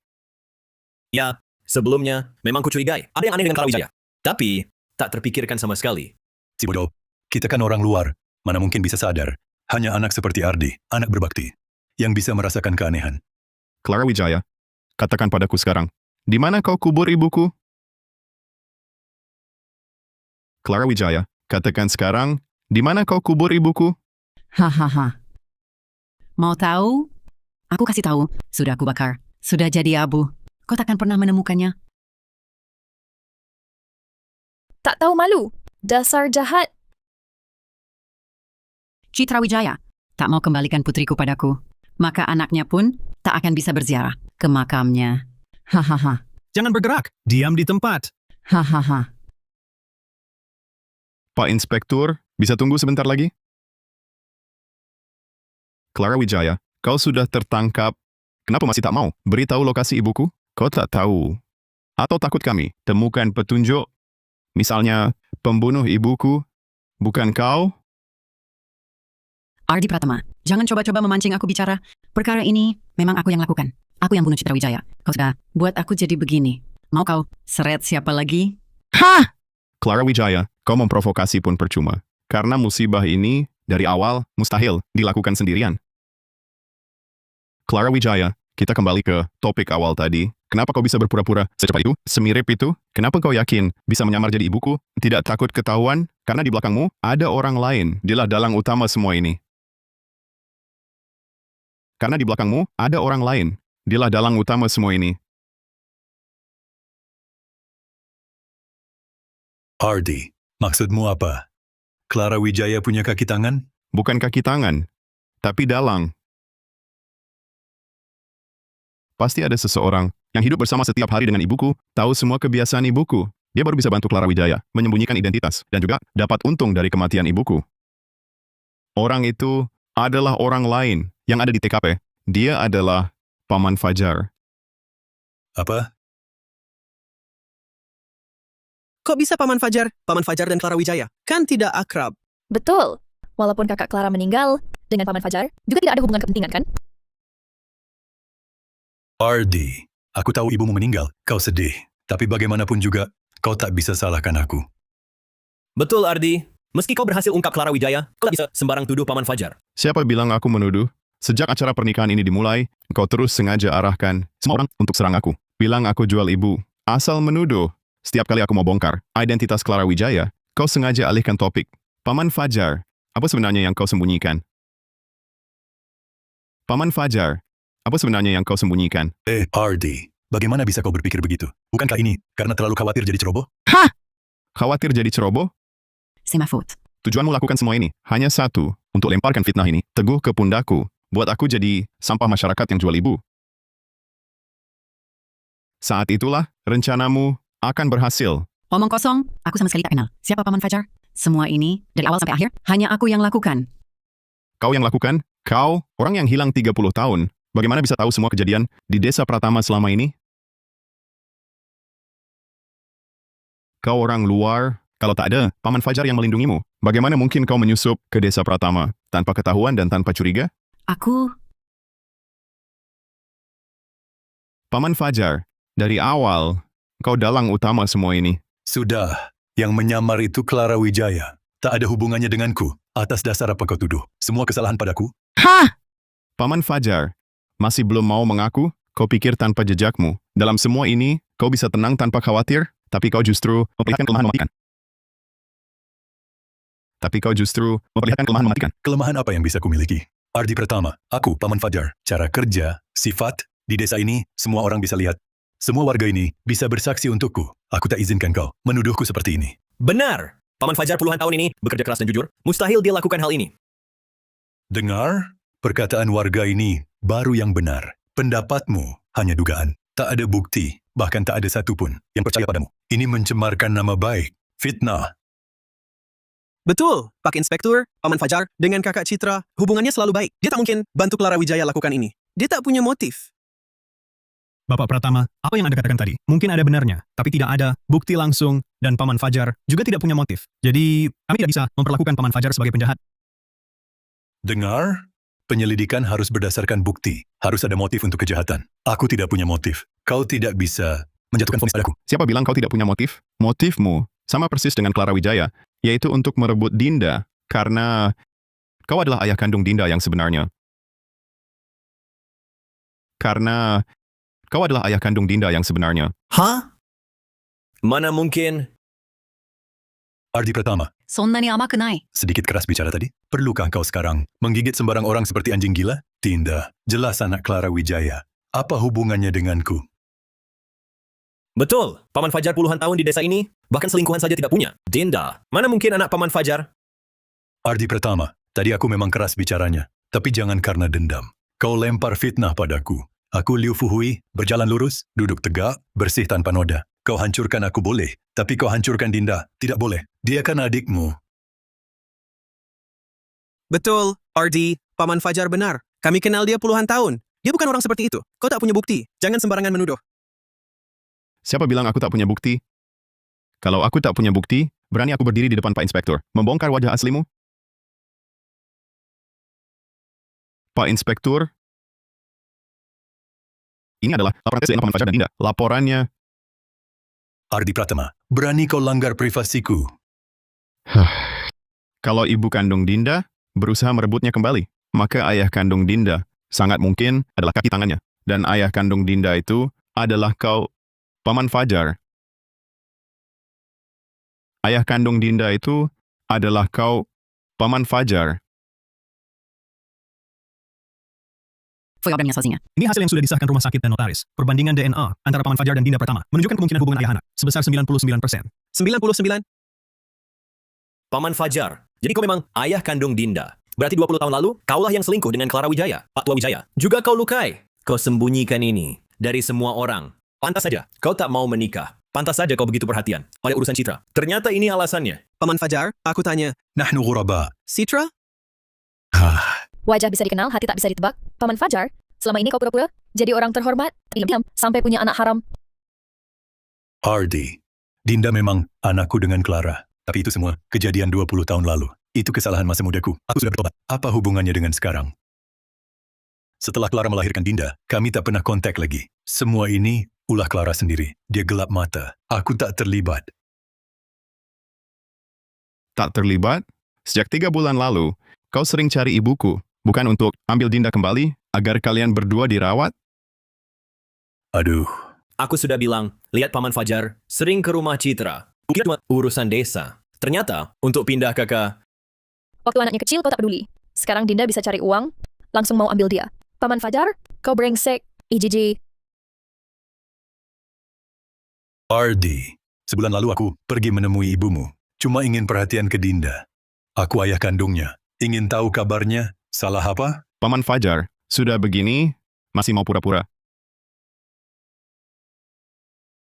D: Ya, sebelumnya memang kucurigai. Ada yang aneh dengan Clara Wijaya. Tapi, tak terpikirkan sama sekali.
C: Si bodoh, kita kan orang luar. Mana mungkin bisa sadar. Hanya anak seperti Ardi, anak berbakti, yang bisa merasakan keanehan.
B: Clara Wijaya, katakan padaku sekarang, di mana kau kubur ibuku? Clara Wijaya, katakan sekarang, di mana kau kubur ibuku?
A: hahaha. Mau tahu? Aku kasih tahu, sudah aku bakar. Sudah jadi abu. Kau takkan pernah menemukannya.
H: Tak tahu malu. Dasar jahat.
A: Citra Wijaya tak mau kembalikan putriku padaku. Maka anaknya pun tak akan bisa berziarah ke makamnya. Hahaha.
E: Jangan bergerak, diam di tempat.
A: Hahaha.
B: Pak Inspektur, bisa tunggu sebentar lagi? Clara Wijaya, kau sudah tertangkap. Kenapa masih tak mau beritahu lokasi ibuku? Kau tak tahu. Atau takut kami temukan petunjuk? Misalnya, pembunuh ibuku, bukan kau?
A: Ardi Pratama, jangan coba-coba memancing aku bicara. Perkara ini memang aku yang lakukan. Aku yang bunuh Citra Wijaya. Kau sudah buat aku jadi begini. Mau kau seret siapa lagi?
B: Hah! Clara Wijaya, kau memprovokasi pun percuma. Karena musibah ini dari awal mustahil dilakukan sendirian. Clara Wijaya, kita kembali ke topik awal tadi. Kenapa kau bisa berpura-pura secepat itu, semirip itu? Kenapa kau yakin bisa menyamar jadi ibuku? Tidak takut ketahuan? Karena di belakangmu ada orang lain. Dialah dalang utama semua ini. Karena di belakangmu ada orang lain. Dialah dalang utama semua ini.
C: Ardi, maksudmu apa? Clara Wijaya punya kaki tangan?
B: Bukan kaki tangan, tapi dalang. Pasti ada seseorang yang hidup bersama setiap hari dengan ibuku, tahu semua kebiasaan ibuku. Dia baru bisa bantu Clara Wijaya menyembunyikan identitas dan juga dapat untung dari kematian ibuku. Orang itu adalah orang lain yang ada di TKP. Dia adalah Paman Fajar.
C: Apa?
I: Kok bisa Paman Fajar? Paman Fajar dan Clara Wijaya kan tidak akrab.
H: Betul. Walaupun kakak Clara meninggal, dengan Paman Fajar juga tidak ada hubungan kepentingan kan?
C: Ardi, aku tahu ibumu meninggal. Kau sedih. Tapi bagaimanapun juga, kau tak bisa salahkan aku.
D: Betul, Ardi. Meski kau berhasil ungkap Clara Wijaya, kau tak bisa sembarang tuduh Paman Fajar.
B: Siapa bilang aku menuduh? Sejak acara pernikahan ini dimulai, kau terus sengaja arahkan semua orang untuk serang aku. Bilang aku jual ibu. Asal menuduh. Setiap kali aku mau bongkar identitas Clara Wijaya, kau sengaja alihkan topik. Paman Fajar, apa sebenarnya yang kau sembunyikan? Paman Fajar, apa sebenarnya yang kau sembunyikan?
C: Ardi, bagaimana bisa kau berpikir begitu? Bukankah ini karena terlalu khawatir jadi ceroboh?
B: Hah? Khawatir jadi ceroboh?
A: Semafut.
B: Tujuanmu lakukan semua ini hanya satu, untuk lemparkan fitnah ini teguh ke pundakku, buat aku jadi sampah masyarakat yang jual ibu. Saat itulah rencanamu akan berhasil.
A: Omong kosong, aku sama sekali tak kenal. Siapa Paman Fajar? Semua ini, dari awal sampai akhir, hanya aku yang lakukan.
B: Kau yang lakukan? Kau, orang yang hilang 30 tahun. Bagaimana bisa tahu semua kejadian di desa Pratama selama ini? Kau orang luar. Kalau tak ada Paman Fajar yang melindungimu, bagaimana mungkin kau menyusup ke desa Pratama tanpa ketahuan dan tanpa curiga?
A: Aku,
B: Paman Fajar, dari awal, kau dalang utama semua ini.
C: Sudah, yang menyamar itu Clara Wijaya. Tak ada hubungannya denganku. Atas dasar apa kau tuduh? Semua kesalahan padaku?
B: Paman Fajar, masih belum mau mengaku? Kau pikir tanpa jejakmu, dalam semua ini, kau bisa tenang tanpa khawatir? Tapi kau justru memperlihatkan kelemahan mematikan.
C: Kelemahan apa yang bisa kumiliki? Ardi Pratama, aku, Paman Fajar. Cara kerja, sifat, di desa ini, semua orang bisa lihat. Semua warga ini bisa bersaksi untukku. Aku tak izinkan kau menuduhku seperti ini.
D: Benar! Paman Fajar puluhan tahun ini bekerja keras dan jujur. Mustahil dia lakukan hal ini.
C: Dengar, perkataan warga ini baru yang benar. Pendapatmu hanya dugaan. Tak ada bukti, bahkan tak ada satupun yang percaya padamu. Ini mencemarkan nama baik. Fitnah.
I: Betul, Pak Inspektur, Paman Fajar dengan kakak Citra, hubungannya selalu baik. Dia tak mungkin bantu Clara Wijaya lakukan ini. Dia tak punya motif.
E: Bapak Pratama, apa yang Anda katakan tadi? Mungkin ada benarnya, tapi tidak ada bukti langsung dan Paman Fajar juga tidak punya motif. Jadi, kami tidak bisa memperlakukan Paman Fajar sebagai penjahat.
C: Dengar, penyelidikan harus berdasarkan bukti. Harus ada motif untuk kejahatan. Aku tidak punya motif. Kau tidak bisa menjatuhkan vonis padaku.
B: Siapa bilang kau tidak punya motif? Motifmu sama persis dengan Clara Wijaya, yaitu untuk merebut Dinda, karena kau adalah ayah kandung Dinda yang sebenarnya.
D: Hah? Mana mungkin?
C: Ardi Pratama,
G: そんなに甘くない。
C: sedikit keras bicara tadi. Perlukah kau sekarang menggigit sembarang orang seperti anjing gila? Dinda, jelas anak Clara Wijaya. Apa hubungannya denganku?
D: Betul, Paman Fajar puluhan tahun di desa ini, bahkan selingkuhan saja tidak punya. Dinda, mana mungkin anak Paman Fajar?
C: Ardi Pratama, tadi aku memang keras bicaranya. Tapi jangan karena dendam. Kau lempar fitnah padaku. Aku Liu Fuhui, berjalan lurus, duduk tegak, bersih tanpa noda. Kau hancurkan aku boleh, tapi kau hancurkan Dinda, tidak boleh. Dia kan adikmu.
I: Betul, Ardi, Paman Fajar benar. Kami kenal dia puluhan tahun. Dia bukan orang seperti itu. Kau tak punya bukti. Jangan sembarangan menuduh.
B: Siapa bilang aku tak punya bukti? Kalau aku tak punya bukti, berani aku berdiri di depan Pak Inspektur, membongkar wajah aslimu? Pak Inspektur, ini adalah laporan tes DNA Paman Fajar dan Dinda. Laporannya,
C: Ardi Pratama, berani kau langgar privasiku.
B: kalau ibu kandung Dinda berusaha merebutnya kembali, maka ayah kandung Dinda sangat mungkin adalah kaki tangannya. Dan ayah kandung Dinda itu adalah kau, Paman Fajar. Ayah kandung Dinda itu adalah kau, Paman Fajar.
E: Ini hasil yang sudah disahkan rumah sakit dan notaris. Perbandingan DNA antara Paman Fajar dan Dinda Pratama menunjukkan kemungkinan hubungan ayah anak sebesar 99%.
I: 99?
D: Paman Fajar, jadi kau memang ayah kandung Dinda. Berarti 20 tahun lalu, kaulah yang selingkuh dengan Clara Wijaya, Pak Tua Wijaya. Juga kau lukai. Kau sembunyikan ini dari semua orang. Pantas saja, kau tak mau menikah. Pantas saja kau begitu perhatian pada urusan Citra. Ternyata ini alasannya.
I: Paman Fajar, aku tanya,
C: Nahnu ghuraba.
I: Citra?
H: Wajah bisa dikenal, hati tak bisa ditebak. Paman Fajar, selama ini kau pura-pura jadi orang terhormat, tapi diam sampai punya anak haram.
C: Ardi, Dinda memang anakku dengan Clara. Tapi itu semua kejadian 20 tahun lalu. Itu kesalahan masa mudaku. Aku sudah bertobat. Apa hubungannya dengan sekarang? Setelah Clara melahirkan Dinda, kami tak pernah kontak lagi. Semua ini ulah Clara sendiri. Dia gelap mata. Aku tak terlibat.
B: Tak terlibat? Sejak 3 bulan lalu, kau sering cari ibuku, bukan untuk ambil Dinda kembali, agar kalian berdua dirawat?
C: Aduh,
D: Aku sudah bilang, lihat Paman Fajar sering ke rumah Citra. Kukira cuma urusan desa. Ternyata, untuk pindah ke
H: Waktu anaknya kecil kau tak peduli. Sekarang Dinda bisa cari uang, langsung mau ambil dia. Paman Fajar, kau brengsek, ijiji.
C: Ardi, sebulan lalu aku pergi menemui ibumu. Cuma ingin perhatian ke Dinda. Aku ayah kandungnya. Ingin tahu kabarnya. Salah apa?
B: Paman Fajar, sudah begini, masih mau pura-pura.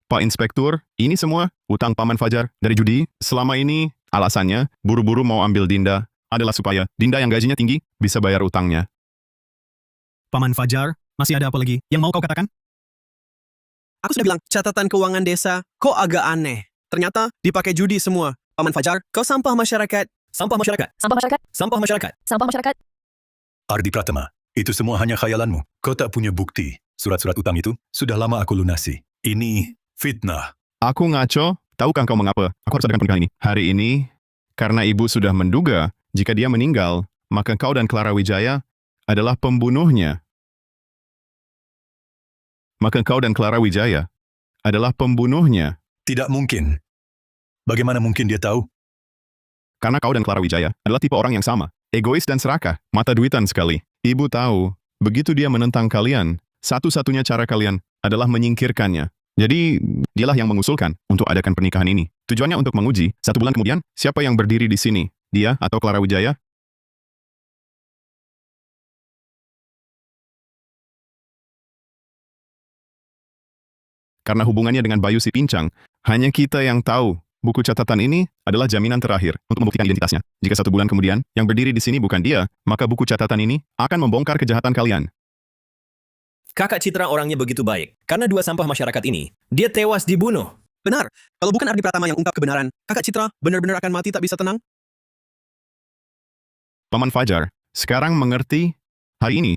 B: Pak Inspektur, ini semua utang Paman Fajar dari judi. Selama ini, alasannya buru-buru mau ambil Dinda adalah supaya Dinda yang gajinya tinggi bisa bayar utangnya.
E: Paman Fajar, masih ada apa lagi yang mau kau katakan?
I: Aku sudah bilang, catatan keuangan desa kok agak aneh. Ternyata dipakai judi semua. Paman Fajar, kau sampah masyarakat.
D: Sampah masyarakat.
H: Sampah masyarakat,
D: Sampah masyarakat.
H: sampah masyarakat.
C: Ardi Pratama, itu semua hanya khayalanmu. Kau tak punya bukti. Surat-surat utang itu sudah lama aku lunasi. Ini fitnah.
B: Aku ngaco, tahukah kau mengapa aku harus adakan pernikahan ini? Hari ini, karena ibu sudah menduga jika dia meninggal, maka kau dan Clara Wijaya adalah pembunuhnya. Maka kau dan Clara Wijaya adalah pembunuhnya.
C: Tidak mungkin. Bagaimana mungkin dia tahu?
B: Karena kau dan Clara Wijaya adalah tipe orang yang sama. Egois dan serakah, mata duitan sekali. Ibu tahu, begitu dia menentang kalian, satu-satunya cara kalian adalah menyingkirkannya. Jadi, dialah yang mengusulkan untuk adakan pernikahan ini. Tujuannya untuk menguji, 1 bulan kemudian, siapa yang berdiri di sini? Dia atau Clara Wijaya? Karena hubungannya dengan Bayu si Pincang, hanya kita yang tahu. Buku catatan ini adalah jaminan terakhir untuk membuktikan identitasnya. Jika 1 bulan kemudian, yang berdiri di sini bukan dia, maka buku catatan ini akan membongkar kejahatan kalian.
D: Kakak Citra orangnya begitu baik. Karena 2 sampah masyarakat ini, dia tewas dibunuh.
I: Benar, kalau bukan Ardi Pratama yang ungkap kebenaran, kakak Citra benar-benar akan mati tak bisa tenang.
B: Paman Fajar, sekarang mengerti? Hari ini,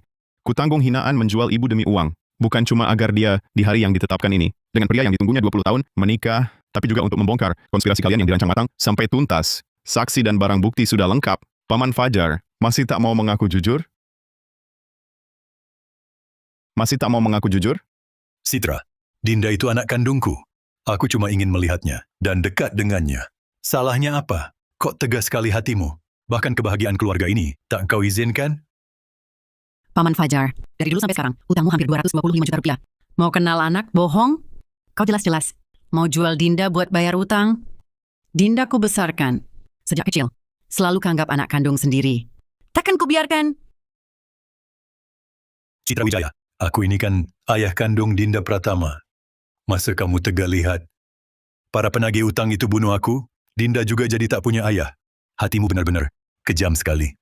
B: kutanggung hinaan menjual ibu demi uang. Bukan cuma agar dia di hari yang ditetapkan ini, dengan pria yang ditunggunya 20 tahun, menikah, tapi juga untuk membongkar konspirasi kalian yang dirancang matang sampai tuntas. Saksi dan barang bukti sudah lengkap. Paman Fajar, masih tak mau mengaku jujur? Masih tak mau mengaku jujur?
C: Citra, Dinda itu anak kandungku. Aku cuma ingin melihatnya dan dekat dengannya. Salahnya apa? Kok tegas sekali hatimu? Bahkan kebahagiaan keluarga ini tak kau izinkan?
A: Paman Fajar, dari dulu sampai sekarang, utangmu hampir 225 juta rupiah. Mau kenal anak, bohong? Kau jelas-jelas. Mau jual Dinda buat bayar utang? Dinda ku besarkan. Sejak kecil, selalu kanggap anak kandung sendiri. Takkan ku biarkan.
C: Citra Wijaya, aku ini kan ayah kandung Dinda Pratama. Masa kamu tega lihat? Para penagih utang itu bunuh aku, Dinda juga jadi tak punya ayah. Hatimu benar-benar kejam sekali.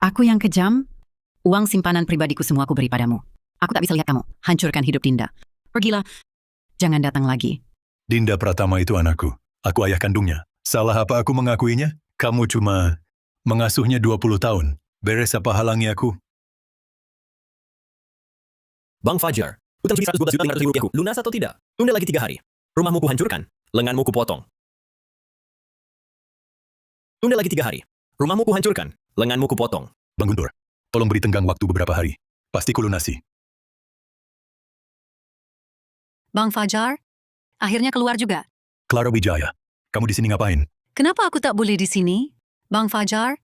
A: Aku yang kejam? Uang simpanan pribadiku semua aku beri padamu. Aku tak bisa lihat kamu hancurkan hidup Dinda. Pergilah. Jangan datang lagi.
C: Dinda Pratama itu anakku. Aku ayah kandungnya. Salah apa aku mengakuinya? Kamu cuma mengasuhnya 20 tahun. Beres apa halangi aku?
D: Bang Fajar, utang judi 112.500.000 rupiahku, lunas atau tidak? Tunda lagi 3 hari. Rumahmu ku hancurkan, lenganmu ku potong. Tunda lagi 3 hari. Rumahmu ku hancurkan, lenganmu ku potong.
C: Bang Guntur, tolong beri tenggang waktu beberapa hari. Pasti ku lunasi.
G: Bang Fajar, akhirnya keluar juga.
C: Clara Wijaya, kamu di sini ngapain?
G: Kenapa aku tak boleh di sini? Bang Fajar,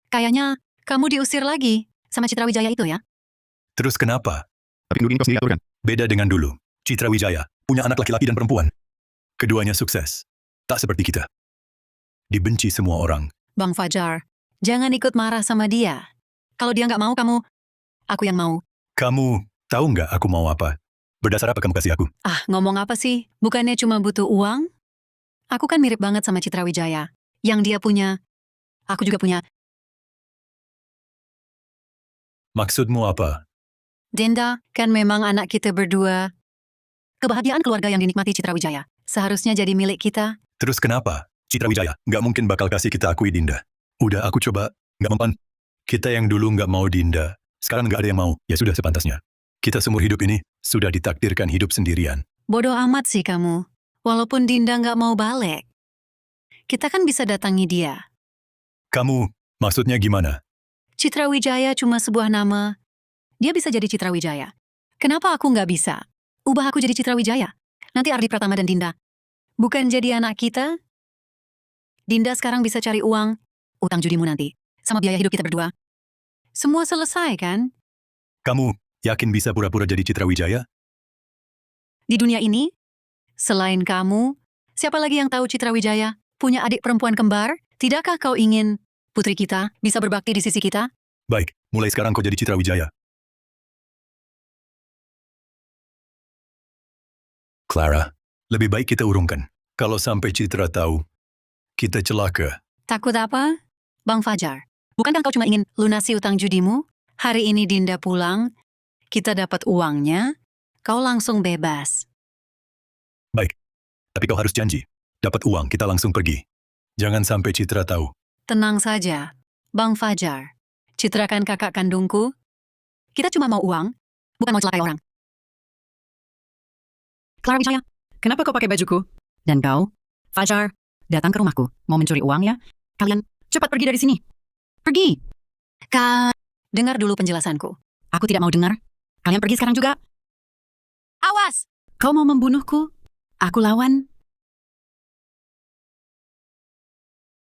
G: kayaknya kamu diusir lagi sama Citra Wijaya itu ya?
C: Terus kenapa?
B: Tapi Nurdin kau sendiri aturkan.
C: Beda dengan dulu. Citra Wijaya punya anak laki-laki dan perempuan. Keduanya sukses. Tak seperti kita. Dibenci semua orang.
G: Bang Fajar, jangan ikut marah sama dia. Kalau dia nggak mau kamu, aku yang mau.
C: Kamu tahu nggak aku mau apa? Berdasar apa kamu kasih aku?
G: Ah, ngomong apa sih? Bukannya cuma butuh uang? Aku kan mirip banget sama Citra Wijaya. Yang dia punya, aku juga punya.
C: Maksudmu apa?
G: Dinda, kan memang anak kita berdua. Kebahagiaan keluarga yang dinikmati Citra Wijaya seharusnya jadi milik kita.
C: Terus kenapa? Citra Wijaya nggak mungkin bakal kasih kita akui Dinda. Udah aku coba, nggak mempan. Kita yang dulu nggak mau Dinda, sekarang nggak ada yang mau. Ya sudah sepantasnya. Kita seumur hidup ini sudah ditakdirkan hidup sendirian.
G: Bodoh amat sih kamu. Walaupun Dinda nggak mau balik, kita kan bisa datangi dia.
C: Kamu, maksudnya gimana?
G: Citra Wijaya cuma sebuah nama. Dia bisa jadi Citra Wijaya. Kenapa aku nggak bisa? Ubah aku jadi Citra Wijaya. Nanti Ardi Pratama dan Dinda. Bukan jadi anak kita? Dinda sekarang bisa cari uang, utang judimu nanti, sama biaya hidup kita berdua. Semua selesai kan?
C: Kamu yakin bisa pura-pura jadi Citra Wijaya?
G: Di dunia ini, selain kamu, siapa lagi yang tahu Citra Wijaya? Punya adik perempuan kembar? Tidakkah kau ingin putri kita bisa berbakti di sisi kita?
C: Baik, mulai sekarang kau jadi Citra Wijaya. Clara, Lebih baik kita urungkan. Kalau sampai Citra tahu, kita celaka.
G: Takut apa? Bang Fajar, bukankah kau cuma ingin lunasi utang judimu? Hari ini Dinda pulang, kita dapat uangnya, kau langsung bebas.
C: Baik. Tapi kau harus janji. Dapat uang, kita langsung pergi. Jangan sampai Citra tahu.
G: Tenang saja, Bang Fajar. Citra kan kakak kandungku. Kita cuma mau uang, bukan mau celakai orang.
A: Clara Wijaya, kenapa kau pakai bajuku? Dan kau, Fajar, datang ke rumahku. Mau mencuri uang ya? Kalian cepat pergi dari sini. Pergi.
G: Dengar dulu penjelasanku.
A: Aku tidak mau dengar. Kalian pergi sekarang juga.
G: Awas!
A: Kau mau membunuhku? Aku lawan.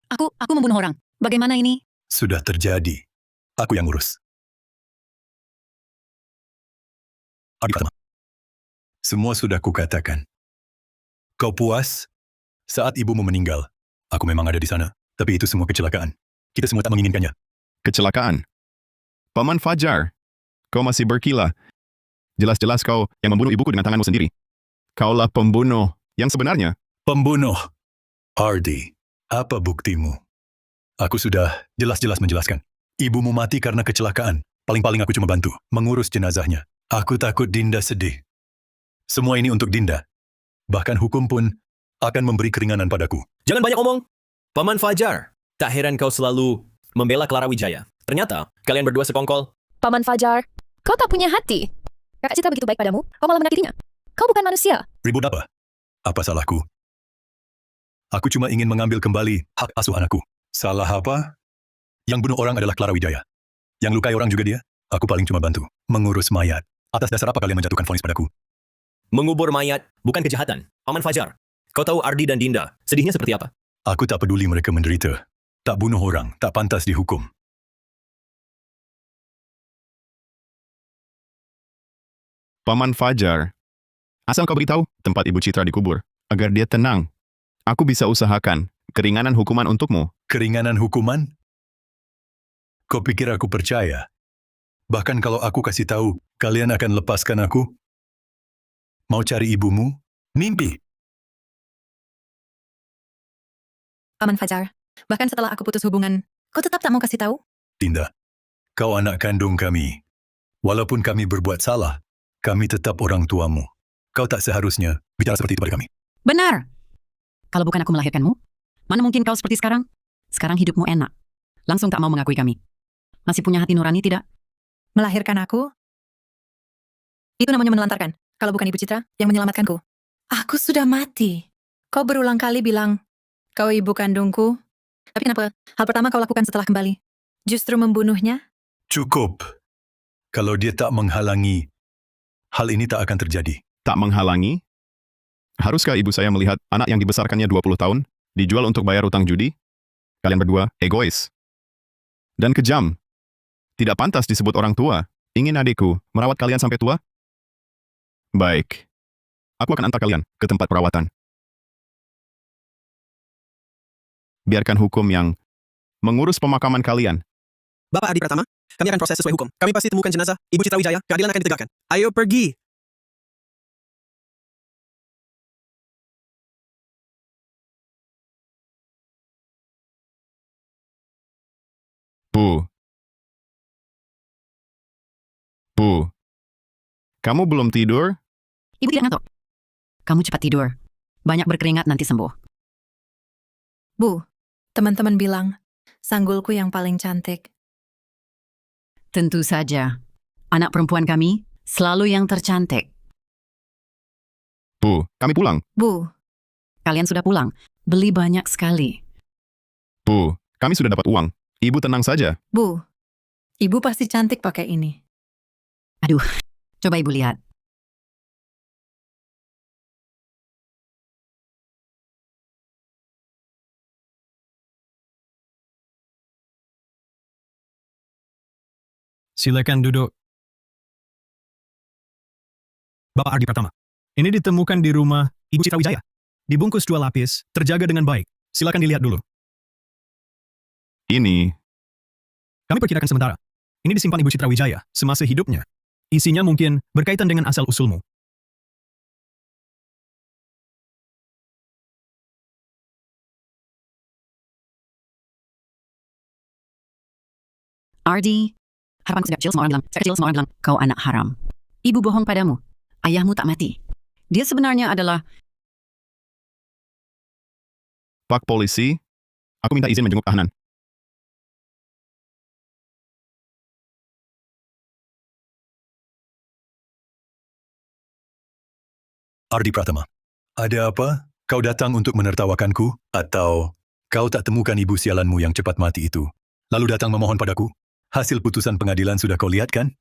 G: Aku membunuh orang. Bagaimana ini?
C: Sudah terjadi. Aku yang urus. Ardi Pratama. Semua sudah kukatakan. Kau puas? Saat ibumu meninggal, aku memang ada di sana. Tapi itu semua kecelakaan. Kita semua tak menginginkannya.
B: Kecelakaan. Paman Fajar, kau masih berkilah. Jelas-jelas kau yang membunuh ibuku dengan tanganmu sendiri. Kaulah pembunuh yang sebenarnya.
C: Pembunuh. Ardi, apa buktimu? Aku sudah jelas-jelas menjelaskan. Ibumu mati karena kecelakaan. Paling-paling aku cuma bantu mengurus jenazahnya. Aku takut Dinda sedih. Semua ini untuk Dinda. Bahkan hukum pun akan memberi keringanan padaku.
D: Jangan banyak omong. Paman Fajar, tak heran kau selalu membela Clara Wijaya. Ternyata, kalian berdua sekongkol.
H: Paman Fajar, kau tak punya hati. Kakak Citra begitu baik padamu, kau malah menyakitinya. Kau bukan manusia.
C: Ribut apa? Apa salahku? Aku cuma ingin mengambil kembali hak asuh anakku. Salah apa? Yang bunuh orang adalah Clara Wijaya. Yang lukai orang juga dia. Aku paling cuma bantu mengurus mayat. Atas dasar apa kalian menjatuhkan vonis padaku?
D: Mengubur mayat bukan kejahatan. Paman Fajar, kau tahu Ardi dan Dinda sedihnya seperti apa?
C: Aku tak peduli mereka menderita. Tak bunuh orang, tak pantas dihukum.
B: Paman Fajar, asal kau beritahu tempat Ibu Citra dikubur, agar dia tenang. Aku bisa usahakan keringanan hukuman untukmu.
C: Keringanan hukuman? Kau pikir aku percaya? Bahkan kalau aku kasih tahu, kalian akan lepaskan aku? Mau cari ibumu? Mimpi.
J: Paman Fajar, bahkan setelah aku putus hubungan, kau tetap tak mau kasih tahu?
C: Dinda, kau anak kandung kami. Walaupun kami berbuat salah, kami tetap orang tuamu. Kau tak seharusnya bicara seperti itu pada kami.
A: Benar. Kalau bukan aku melahirkanmu, mana mungkin kau seperti sekarang? Sekarang hidupmu enak. Langsung tak mau mengakui kami. Masih punya hati nurani tidak?
J: Melahirkan aku? Itu namanya menelantarkan. Kalau bukan Ibu Citra yang menyelamatkanku. Aku sudah mati. Kau berulang kali bilang, kau ibu kandungku. Tapi kenapa hal pertama kau lakukan setelah kembali? Justru membunuhnya?
C: Cukup. Kalau dia tak menghalangi, hal ini tak akan terjadi.
B: Tak menghalangi? Haruskah ibu saya melihat anak yang dibesarkannya 20 tahun, dijual untuk bayar utang judi? Kalian berdua egois. Dan kejam. Tidak pantas disebut orang tua. Ingin adikku merawat kalian sampai tua? Baik. Aku akan antar kalian ke tempat perawatan. Biarkan hukum yang mengurus pemakaman kalian.
I: Bapak Ardi Pratama, kami akan proses sesuai hukum. Kami pasti temukan jenazah Ibu Citra Wijaya, keadilan akan ditegakkan. Ayo pergi.
B: Bu. Bu. Kamu belum tidur?
A: Ibu tidak ngantuk. Kamu cepat tidur. Banyak berkeringat nanti sembuh.
J: Bu, teman-teman bilang, sanggulku yang paling cantik.
A: Tentu saja. Anak perempuan kami selalu yang tercantik.
B: Bu, kami pulang.
J: Bu,
A: Kalian sudah pulang. Beli banyak sekali.
B: Bu, kami sudah dapat uang. Ibu tenang saja.
J: Bu, ibu pasti cantik pakai ini.
A: Aduh, coba ibu lihat.
E: Silakan duduk. Bapak Ardi Pratama. Ini ditemukan di rumah Ibu Citra Wijaya. Dibungkus 2 lapis, terjaga dengan baik. Silakan dilihat dulu.
B: Ini,
E: Kami perkirakan sementara. Ini disimpan Ibu Citra Wijaya semasa hidupnya. Isinya mungkin berkaitan dengan asal-usulmu.
A: Ardi, harapanku sejak kecil semua orang bilang, kau anak haram. Ibu bohong padamu. Ayahmu tak mati. Dia sebenarnya adalah...
B: Pak polisi, aku minta izin menjenguk tahanan.
C: Ardi Pratama, ada apa? Kau datang untuk menertawakanku? Atau kau tak temukan ibu sialanmu yang cepat mati itu? Lalu datang memohon padaku? Hasil putusan pengadilan sudah kau lihat kan?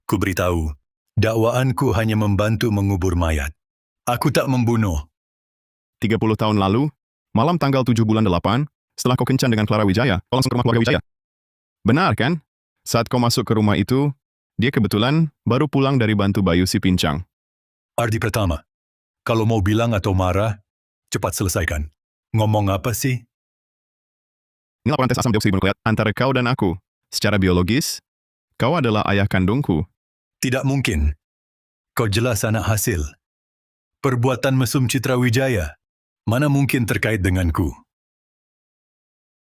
C: Ku beritahu, dakwaanku hanya membantu mengubur mayat. Aku tak membunuh.
B: 30 tahun lalu, malam tanggal 7 bulan 8, setelah kau kencan dengan Clara Wijaya, kau langsung ke rumah keluarga Wijaya. Benar kan? Saat kau masuk ke rumah itu, dia kebetulan baru pulang dari bantu Bayu si pincang.
C: Ardi Pratama, kalau mau bilang atau marah, cepat selesaikan. Ngomong apa sih?
B: Ini laporan tes asam dioksiribonukleat antara kau dan aku. Secara biologis, kau adalah ayah kandungku.
C: Tidak mungkin. Kau jelas anak hasil. Perbuatan mesum Citra Wijaya, mana mungkin terkait denganku?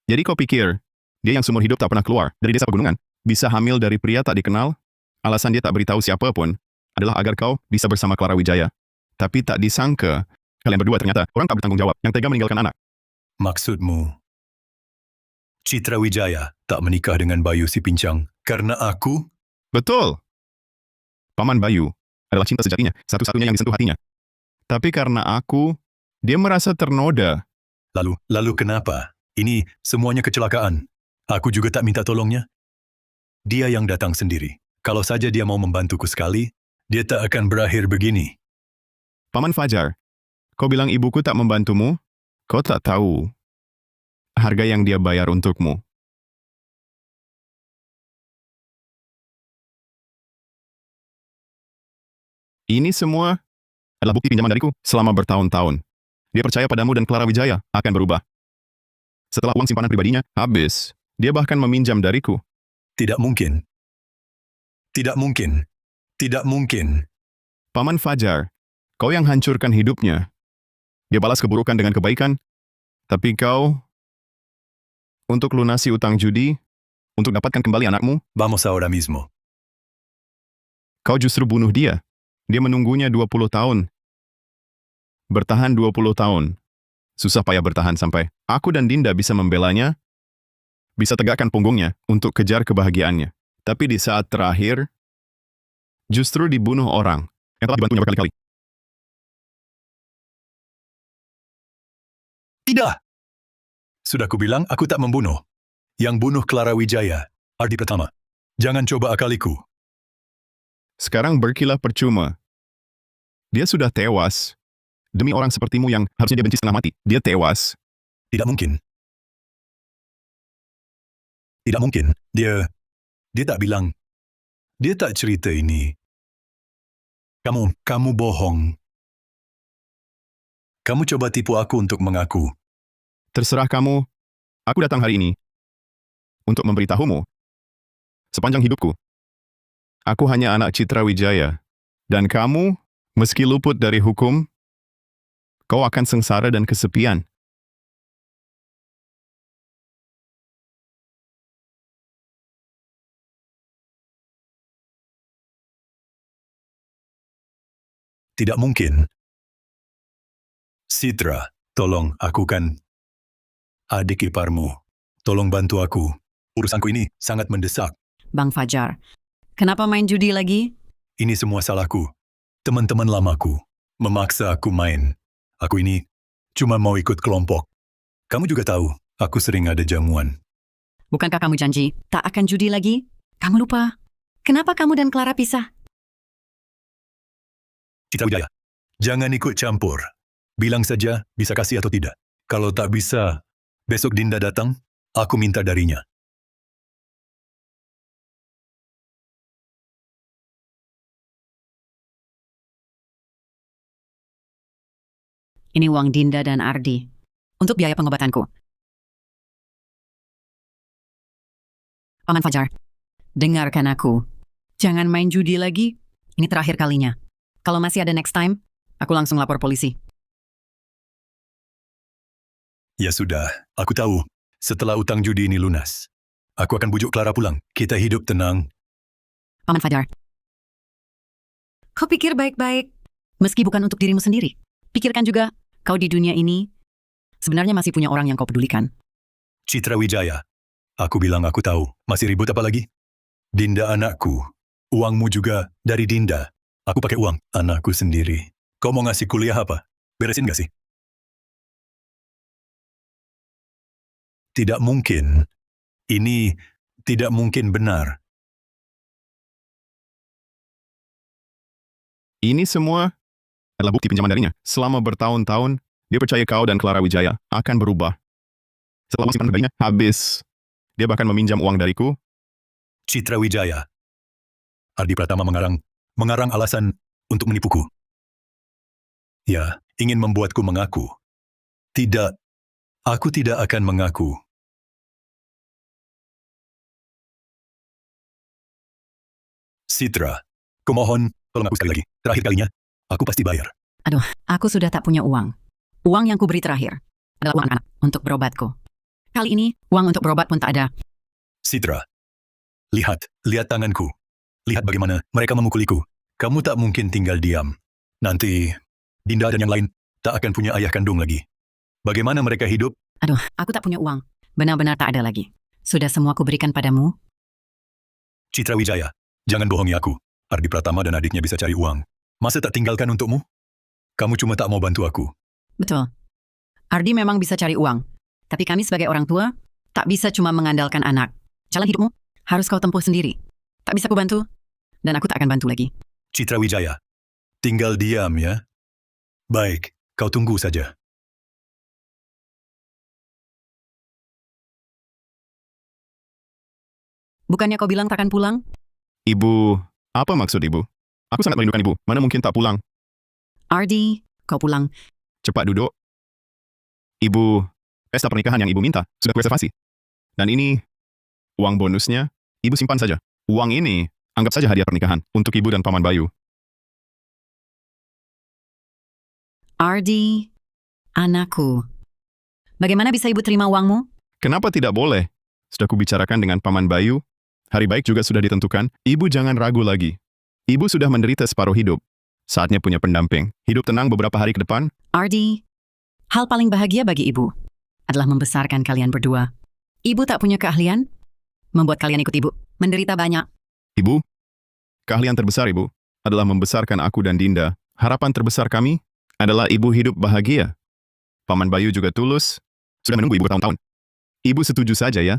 B: Jadi kau pikir, dia yang seumur hidup tak pernah keluar dari desa pegunungan, bisa hamil dari pria tak dikenal, alasan dia tak beritahu siapa pun, adalah agar kau bisa bersama Clara Wijaya. Tapi tak disangka, kalian berdua ternyata orang tak bertanggung jawab yang tega meninggalkan anak.
C: Maksudmu, Citra Wijaya tak menikah dengan Bayu si pincang karena aku?
B: Betul. Paman Bayu adalah cinta sejatinya, satu-satunya yang disentuh hatinya. Tapi karena aku, dia merasa ternoda.
C: Lalu kenapa? Ini semuanya kecelakaan. Aku juga tak minta tolongnya. Dia yang datang sendiri. Kalau saja dia mau membantuku sekali, dia tak akan berakhir begini.
B: Paman Fajar, kau bilang ibuku tak membantumu? Kau tak tahu harga yang dia bayar untukmu. Ini semua adalah bukti pinjaman dariku selama bertahun-tahun. Dia percaya padamu dan Clara Wijaya akan berubah. Setelah uang simpanan pribadinya habis, dia bahkan meminjam dariku.
C: Tidak mungkin. Tidak mungkin. Tidak mungkin.
B: Paman Fajar, kau yang hancurkan hidupnya. Dia balas keburukan dengan kebaikan, tapi kau, untuk lunasi utang judi, untuk dapatkan kembali anakmu,
C: Vamos ahora mismo.
B: kau justru bunuh dia. Dia menunggunya 20 tahun. Bertahan 20 tahun. Susah payah bertahan sampai aku dan Dinda bisa membelanya, bisa tegakkan punggungnya untuk kejar kebahagiaannya. Tapi di saat terakhir, justru dibunuh orang yang telah dibantunya berkali-kali.
C: Tidak! Sudah kubilang aku tak membunuh. Yang bunuh Clara Wijaya, Ardi Pratama. Jangan coba akaliku.
B: Sekarang berkilah percuma. Dia sudah tewas. Demi orang sepertimu yang harusnya dia benci setengah mati. Dia tewas.
C: Tidak mungkin. Tidak mungkin. Dia tak bilang. Dia tak cerita ini. Kamu bohong. Kamu coba tipu aku untuk mengaku.
B: Terserah kamu. Aku datang hari ini untuk memberitahumu. Sepanjang hidupku, aku hanya anak Citra Wijaya. Dan kamu, meski luput dari hukum, kau akan sengsara dan kesepian.
C: Tidak mungkin. Citra, tolong, aku kan adik iparmu. Tolong bantu aku. Urusanku ini sangat mendesak.
A: Bang Fajar, kenapa main judi lagi?
C: Ini semua salahku. Teman-teman lamaku memaksa aku main. Aku ini cuma mau ikut kelompok. Kamu juga tahu, aku sering ada jamuan.
A: Bukankah kamu janji tak akan judi lagi? Kamu lupa. Kenapa kamu dan Clara pisah?
C: Citra Wijaya, jangan ikut campur. Bilang saja bisa kasih atau tidak. Kalau tak bisa, besok Dinda datang, aku minta darinya.
A: Ini uang Dinda dan Ardi untuk biaya pengobatanku. Paman Fajar, dengarkan aku. Jangan main judi lagi. Ini terakhir kalinya. Kalau masih ada next time, aku langsung lapor polisi.
C: Ya sudah, aku tahu. Setelah utang judi ini lunas, Aku akan bujuk Clara pulang. Kita hidup tenang.
A: Paman Fajar. Kau pikir baik-baik. Meski bukan untuk dirimu sendiri. Pikirkan juga, kau di dunia ini sebenarnya masih punya orang yang kau pedulikan.
C: Citra Wijaya. Aku bilang aku tahu. Masih ribut apa lagi? Dinda anakku. Uangmu juga dari Dinda. Aku pakai uang anakku sendiri. Kau mau ngasih kuliah apa? Beresin gak sih? Tidak mungkin. Ini tidak mungkin benar.
B: Ini semua adalah bukti pinjaman darinya. Selama bertahun-tahun, dia percaya kau dan Clara Wijaya akan berubah. Setelah uang simpan pribadinya habis, dia bahkan meminjam uang dariku.
C: Citra Wijaya. Ardi Pratama mengarang alasan untuk menipuku. Ya, ingin membuatku mengaku. Tidak, aku tidak akan mengaku. Citra, kumohon, tolong aku sekali lagi. Terakhir kalinya, aku pasti bayar.
A: Aduh, aku sudah tak punya uang. Uang yang kuberi terakhir adalah uang anak untuk berobatku. Kali ini, uang untuk berobat pun tak ada.
C: Citra, lihat tanganku. Lihat bagaimana mereka memukuliku. Kamu tak mungkin tinggal diam. Nanti, Dinda dan yang lain tak akan punya ayah kandung lagi. Bagaimana mereka hidup?
A: Aduh, aku tak punya uang. Benar-benar tak ada lagi. Sudah semua kuberikan padamu.
C: Citra Wijaya, jangan bohongi aku. Ardi Pratama dan adiknya bisa cari uang. Masa tak tinggalkan untukmu? Kamu cuma tak mau bantu aku.
A: Betul. Ardi memang bisa cari uang. Tapi kami sebagai orang tua, tak bisa cuma mengandalkan anak. Jalan hidupmu harus kau tempuh sendiri. Tak bisa kubantu, dan aku tak akan bantu lagi.
C: Citra Wijaya, tinggal diam ya. Baik, kau tunggu saja.
A: Bukannya kau bilang takkan pulang?
B: Ibu, apa maksud ibu? Aku sangat merindukan ibu. Mana mungkin tak pulang?
A: Ardi, kau pulang.
B: Cepat duduk. Ibu, pesta pernikahan yang ibu minta sudah kureservasi. Dan ini, uang bonusnya, ibu simpan saja. Uang ini, anggap saja hadiah pernikahan untuk ibu dan Paman Bayu.
A: Ardi, anakku. Bagaimana bisa ibu terima uangmu?
B: Kenapa tidak boleh? Sudah kubicarakan dengan Paman Bayu. Hari baik juga sudah ditentukan. Ibu jangan ragu lagi. Ibu sudah menderita separuh hidup. Saatnya punya pendamping. Hidup tenang beberapa hari ke depan.
A: Ardi, hal paling bahagia bagi ibu adalah membesarkan kalian berdua. Ibu tak punya keahlian, membuat kalian ikut ibu. Menderita banyak.
B: Ibu, keahlian terbesar ibu adalah membesarkan aku dan Dinda. Harapan terbesar kami adalah ibu hidup bahagia. Paman Bayu juga tulus. Sudah menunggu ibu bertahun-tahun. Ibu setuju saja ya?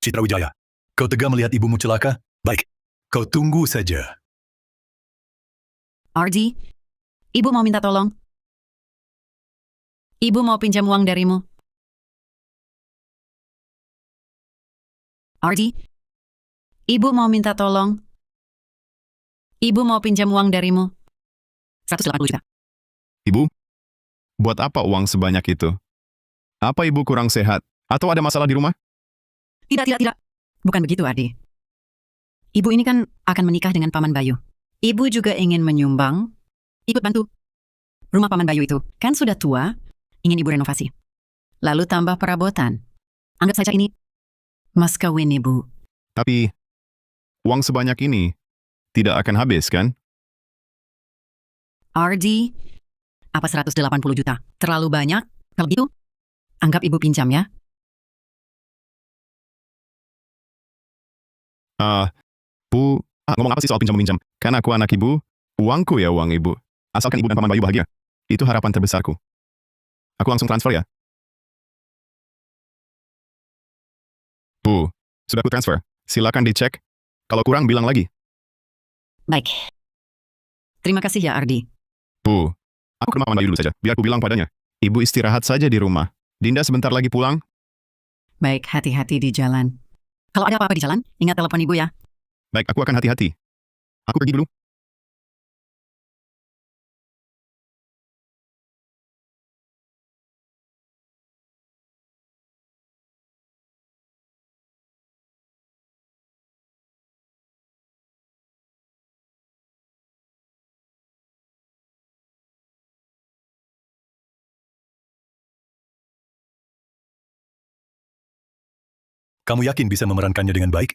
C: Citra Wijaya, kau tega melihat ibumu celaka? Baik, kau tunggu saja.
A: Ardi, ibu mau minta tolong. Ibu mau pinjam uang darimu. Ardi, ibu mau minta tolong. Ibu mau pinjam uang darimu. 180 juta.
B: Ibu, buat apa uang sebanyak itu? Apa ibu kurang sehat? Atau ada masalah di rumah?
A: Tidak. Bukan begitu, Ardi. Ibu ini kan akan menikah dengan Paman Bayu. Ibu juga ingin menyumbang, ikut bantu. Rumah Paman Bayu itu kan sudah tua, ingin ibu renovasi. Lalu tambah perabotan. Anggap saja ini mas kawin ibu.
B: Tapi, uang sebanyak ini tidak akan habis kan?
A: Ardi, apa 180 juta? Terlalu banyak? Kalau gitu, anggap ibu pinjam ya.
B: Bu, ngomong apa sih soal pinjam-meminjam? Kan aku anak ibu, uangku ya uang ibu. Asalkan ibu dan Paman Bayu bahagia. Itu harapan terbesarku. Aku langsung transfer ya. Bu, sudah aku transfer. Silakan dicek. Kalau kurang bilang lagi.
A: Baik. Terima kasih ya, Ardi.
B: Bu, aku ke rumah Paman Bayu dulu saja. Biar aku bilang padanya. Ibu istirahat saja di rumah. Dinda sebentar lagi pulang.
A: Baik, hati-hati di jalan. Kalau ada apa-apa di jalan, ingat telepon ibu ya.
B: Baik, aku akan hati-hati. Aku pergi dulu.
C: Kamu yakin bisa memerankannya dengan baik?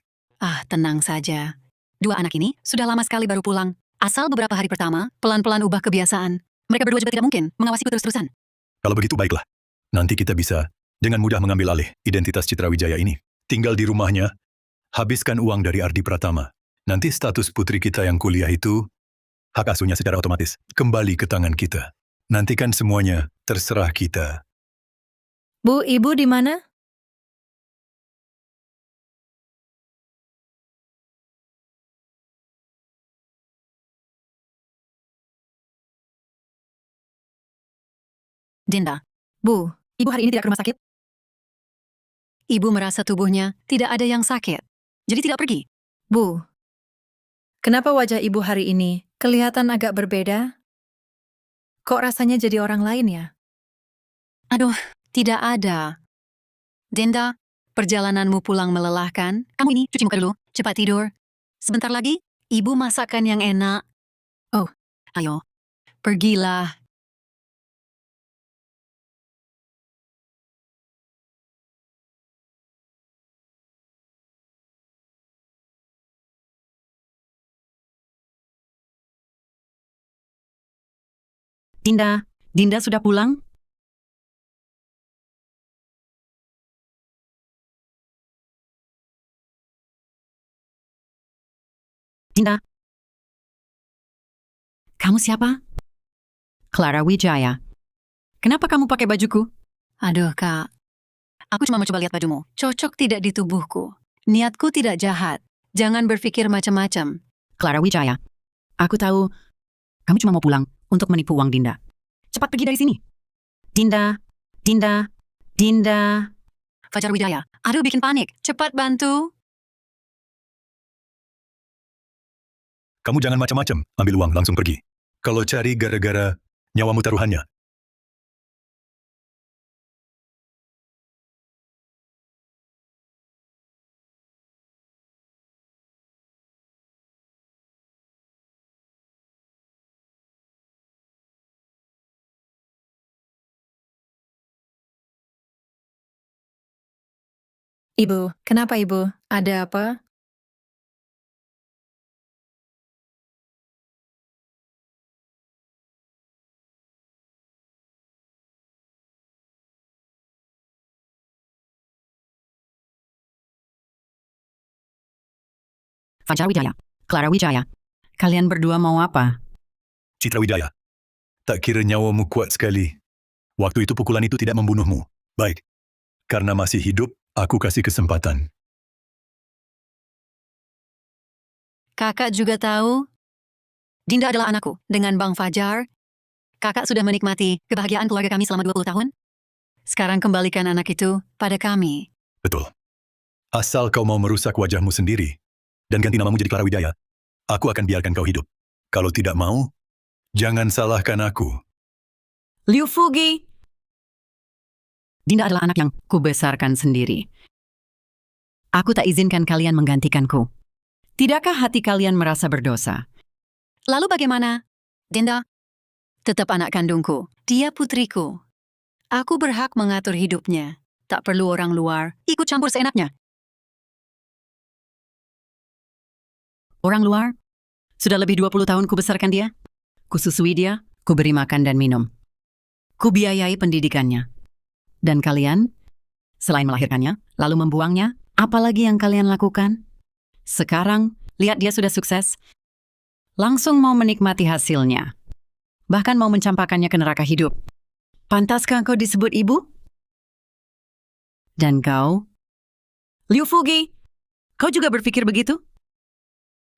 G: Tenang saja. Dua anak ini sudah lama sekali baru pulang. Asal beberapa hari pertama, pelan-pelan ubah kebiasaan. Mereka berdua juga tidak mungkin mengawasiku terus-terusan.
C: Kalau begitu baiklah. Nanti kita bisa dengan mudah mengambil alih identitas Citra Wijaya ini. Tinggal di rumahnya, habiskan uang dari Ardi Pratama. Nanti status putri kita yang kuliah itu, hak asuhnya secara otomatis kembali ke tangan kita. Nanti kan semuanya terserah kita.
J: Bu, Ibu di mana?
G: Dinda,
J: Bu, Ibu hari ini tidak ke rumah sakit?
G: ibu merasa tubuhnya tidak ada yang sakit. Jadi tidak pergi.
J: Bu, kenapa wajah Ibu hari ini kelihatan agak berbeda? Kok rasanya jadi orang lain ya?
G: Aduh, tidak ada. Dinda, perjalananmu pulang melelahkan. Kamu ini cuci muka dulu, cepat tidur. Sebentar lagi, ibu masakkan yang enak.
J: Oh.
G: Ayo, pergilah.
A: Dinda sudah pulang? Dinda. Kamu siapa? Clara Wijaya. Kenapa kamu pakai bajuku?
G: Aduh, Kak. Aku cuma mau coba lihat bajumu. Cocok tidak di tubuhku. Niatku tidak jahat. Jangan berpikir macam-macam.
A: Clara Wijaya. Aku tahu kamu cuma mau pulang untuk menipu uang Dinda. Cepat pergi dari sini. Dinda.
G: Fajar Wijaya. Aduh, bikin panik. Cepat bantu.
C: Kamu jangan macam-macam, ambil uang langsung pergi. Kalau cari gara-gara nyawamu taruhannya.
J: Ibu, kenapa Ibu? Ada apa?
A: Fajar Wijaya. Clara Wijaya. Kalian berdua mau apa?
C: Citra Wijaya, tak kira nyawamu kuat sekali. Waktu itu pukulan itu tidak membunuhmu. Baik, karena masih hidup, aku kasih kesempatan.
G: Kakak juga tahu, Dinda adalah anakku. Dengan Bang Fajar, kakak sudah menikmati kebahagiaan keluarga kami selama 20 tahun. Sekarang kembalikan anak itu pada kami.
C: Betul. Asal kau mau merusak wajahmu sendiri dan ganti namamu jadi Clara Wijaya, aku akan biarkan kau hidup. Kalau tidak mau, jangan salahkan aku.
A: Liu Fugi. Dinda adalah anak yang kubesarkan sendiri. Aku tak izinkan kalian menggantikanku. Tidakkah hati kalian merasa berdosa?
G: Lalu bagaimana? Dinda, tetap anak kandungku. Dia putriku. Aku berhak mengatur hidupnya. Tak perlu orang luar ikut campur seenaknya.
A: Orang luar? Sudah lebih 20 tahun kubesarkan dia. Kususui dia, kuberi makan dan minum. Kubiayai pendidikannya. Dan kalian, selain melahirkannya, lalu membuangnya, apalagi yang kalian lakukan? Sekarang, lihat dia sudah sukses. Langsung mau menikmati hasilnya. Bahkan mau mencampakkannya ke neraka hidup. Pantaskah kau disebut ibu? Dan kau? Liu Fugi, kau juga berpikir begitu?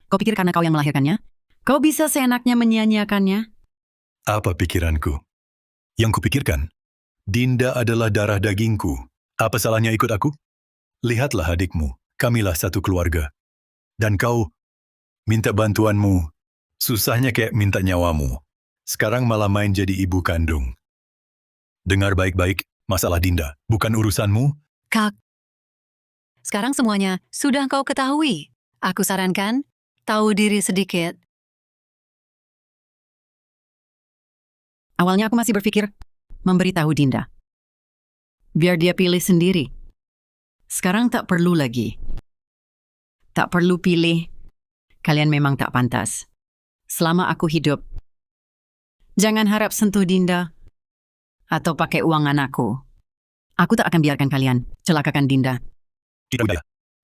A: Kau pikir karena kau yang melahirkannya, kau bisa seenaknya menyia-nyiakannya?
C: Apa pikiranku? Yang kupikirkan, Dinda adalah darah dagingku. Apa salahnya ikut aku? Lihatlah adikmu, kamilah satu keluarga. Dan kau minta bantuanmu, susahnya kayak minta nyawamu. Sekarang malah main jadi ibu kandung. Dengar baik-baik, masalah Dinda, bukan urusanmu.
G: Kak, sekarang semuanya sudah kau ketahui. Aku sarankan, tahu diri sedikit.
A: Awalnya aku masih berpikir memberitahu Dinda. Biar dia pilih sendiri. Sekarang tak perlu lagi. Tak perlu pilih. Kalian memang tak pantas. Selama aku hidup, jangan harap sentuh Dinda atau pakai uang anakku. Aku tak akan biarkan kalian celakakan Dinda.
C: Citra Wijaya,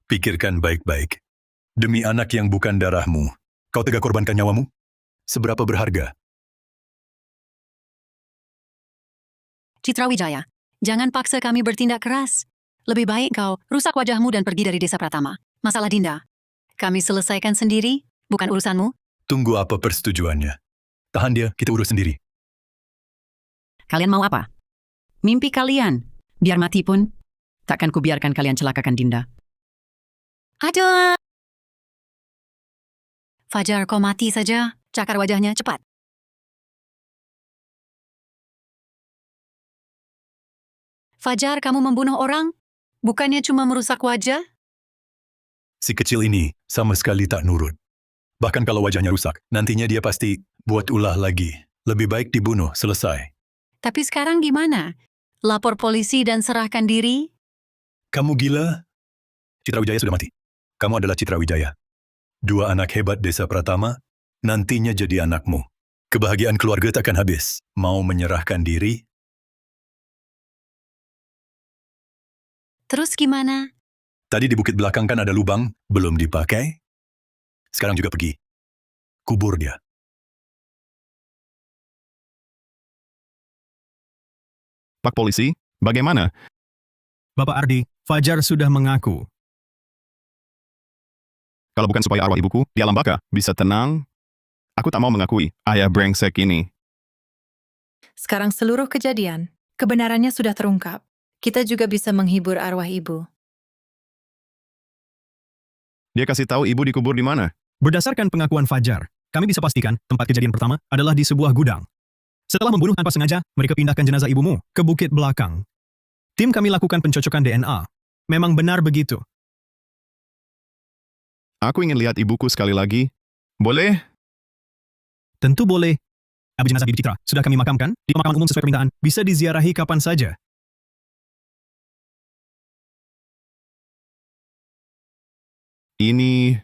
C: pikirkan baik-baik. Demi anak yang bukan darahmu, kau tega korbankan nyawamu? Seberapa berharga?
G: Citra Wijaya, jangan paksa kami bertindak keras. Lebih baik kau rusak wajahmu dan pergi dari Desa Pratama. Masalah Dinda, kami selesaikan sendiri, bukan urusanmu.
C: Tunggu apa persetujuannya. Tahan dia, kita urus sendiri.
A: Kalian mau apa? Mimpi kalian. Biar mati pun, takkan kubiarkan kalian celakakan Dinda.
G: Aduh! Fajar, kau mati saja. Cakar wajahnya, cepat. Fajar, kamu membunuh orang? Bukannya cuma merusak wajah?
C: Si kecil ini sama sekali tak nurut. Bahkan kalau wajahnya rusak, nantinya dia pasti buat ulah lagi. Lebih baik dibunuh, selesai.
G: Tapi sekarang gimana? Lapor polisi dan serahkan diri?
C: Kamu gila? Citra Wijaya sudah mati. Kamu adalah Citra Wijaya. 2 anak hebat Desa Pratama, nantinya jadi anakmu. Kebahagiaan keluarga takkan habis. Mau menyerahkan diri?
G: Terus gimana?
C: Tadi di bukit belakang kan ada lubang, belum dipakai? Sekarang juga pergi. Kubur dia.
B: Pak polisi, bagaimana?
E: Bapak Ardi, Fajar sudah mengaku.
B: Kalau bukan supaya arwah ibuku di alam baka bisa tenang, aku tak mau mengakui ayah brengsek ini.
J: Sekarang seluruh kejadian, kebenarannya sudah terungkap. Kita juga bisa menghibur arwah ibu.
B: Dia kasih tahu ibu dikubur di mana?
E: Berdasarkan pengakuan Fajar, kami bisa pastikan tempat kejadian pertama adalah di sebuah gudang. Setelah membunuh tanpa sengaja, mereka pindahkan jenazah ibumu ke bukit belakang. Tim kami lakukan pencocokan DNA. Memang benar begitu.
B: Aku ingin lihat ibuku sekali lagi. Boleh?
E: Tentu boleh. Abi jenazah Bibi Citra sudah kami makamkan di pemakaman umum sesuai permintaan. Bisa diziarahi kapan saja.
B: Ini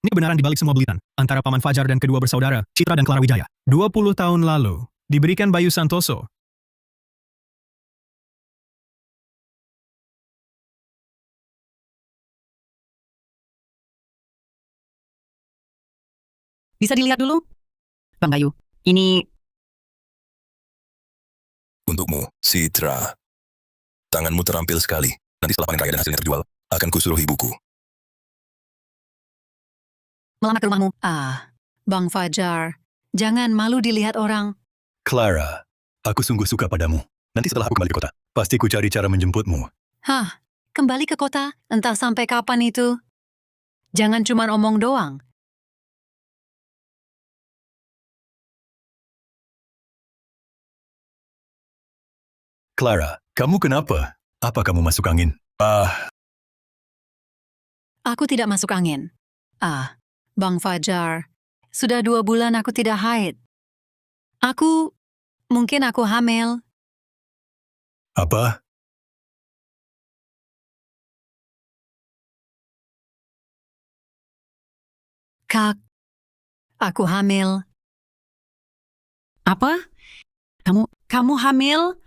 E: Ini kebenaran di balik semua belitan antara Paman Fajar dan kedua bersaudara, Citra dan Clara Wijaya. 20 tahun lalu, diberikan Bayu Santoso.
A: Bisa dilihat dulu? Bang Bayu, ini
C: Untukmu, Citra. Tanganmu terampil sekali. Nanti setelah panen raya dan hasilnya terjual, akan kusuruh ibuku.
G: Melamar ke rumahmu. Bang Fajar, jangan malu dilihat orang.
C: Clara, aku sungguh suka padamu. Nanti setelah aku kembali ke kota, pasti ku cari cara menjemputmu.
G: Kembali ke kota? Entah sampai kapan itu. Jangan cuma omong doang.
C: Clara, kamu kenapa? Apa kamu masuk angin?
G: Aku tidak masuk angin. Bang Fajar, sudah 2 bulan aku tidak haid. Mungkin aku hamil.
C: Apa?
G: Kak, aku hamil.
A: apa? Kamu hamil?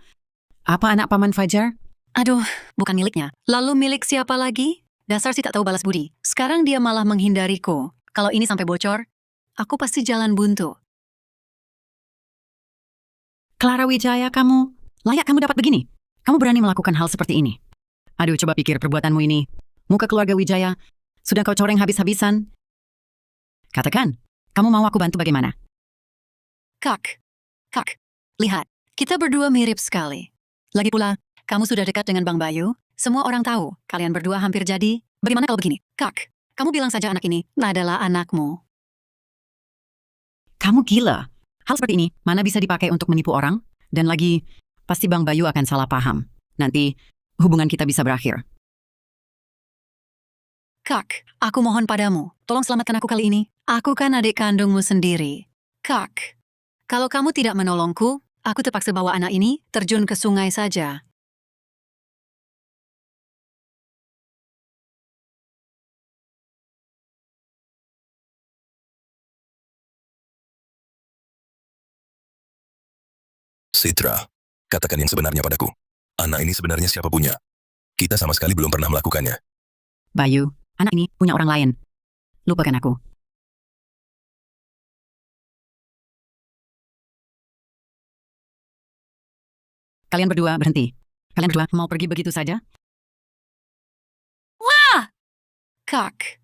A: Apa anak Paman Fajar?
G: Aduh, bukan miliknya. Lalu milik siapa lagi? Dasar si tak tahu balas budi. Sekarang dia malah menghindariku. Kalau ini sampai bocor, aku pasti jalan buntu.
A: Clara Wijaya, layak kamu dapat begini. Kamu berani melakukan hal seperti ini. Aduh, coba pikir perbuatanmu ini. Muka keluarga Wijaya, sudah kau coreng habis-habisan. Katakan, kamu mau aku bantu bagaimana?
G: Kak, lihat. Kita berdua mirip sekali. Lagi pula, kamu sudah dekat dengan Bang Bayu. Semua orang tahu, kalian berdua hampir jadi. Bagaimana kalau begini? Kak, kamu bilang saja anak ini adalah anakmu.
A: Kamu gila. Hal seperti ini, mana bisa dipakai untuk menipu orang? Dan lagi, pasti Bang Bayu akan salah paham. Nanti, hubungan kita bisa berakhir.
G: Kak, aku mohon padamu, tolong selamatkan aku kali ini. Aku kan adik kandungmu sendiri. Kak, kalau kamu tidak menolongku, aku terpaksa bawa anak ini terjun ke sungai saja.
C: Citra, katakan yang sebenarnya padaku. Anak ini sebenarnya siapa punya? Kita sama sekali belum pernah melakukannya.
A: Bayu, anak ini punya orang lain. Lupakan aku. Kalian berdua berhenti. Kalian berdua mau pergi begitu saja?
G: Kak,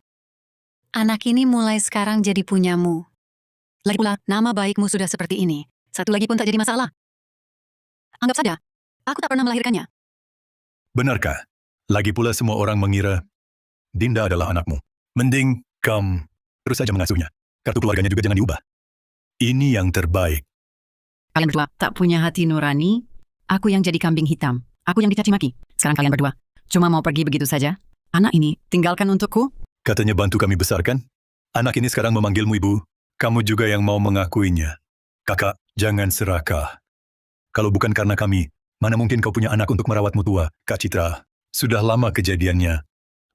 G: anak ini mulai sekarang jadi punyamu. Lagi pula, nama baikmu sudah seperti ini. Satu lagi pun tak jadi masalah. Anggap saja, aku tak pernah melahirkannya.
C: Benarkah? Lagi pula semua orang mengira Dinda adalah anakmu. Mending kamu terus saja mengasuhnya. Kartu keluarganya juga jangan diubah. Ini yang terbaik.
A: Kalian berdua tak punya hati nurani. Aku yang jadi kambing hitam. Aku yang dicaci maki. Sekarang kalian berdua cuma mau pergi begitu saja? Anak ini tinggalkan untukku?
C: Katanya bantu kami besarkan. Anak ini sekarang memanggilmu ibu. Kamu juga yang mau mengakuinya. Kakak, jangan serakah. Kalau bukan karena kami, mana mungkin kau punya anak untuk merawatmu tua, Kak Citra. Sudah lama kejadiannya.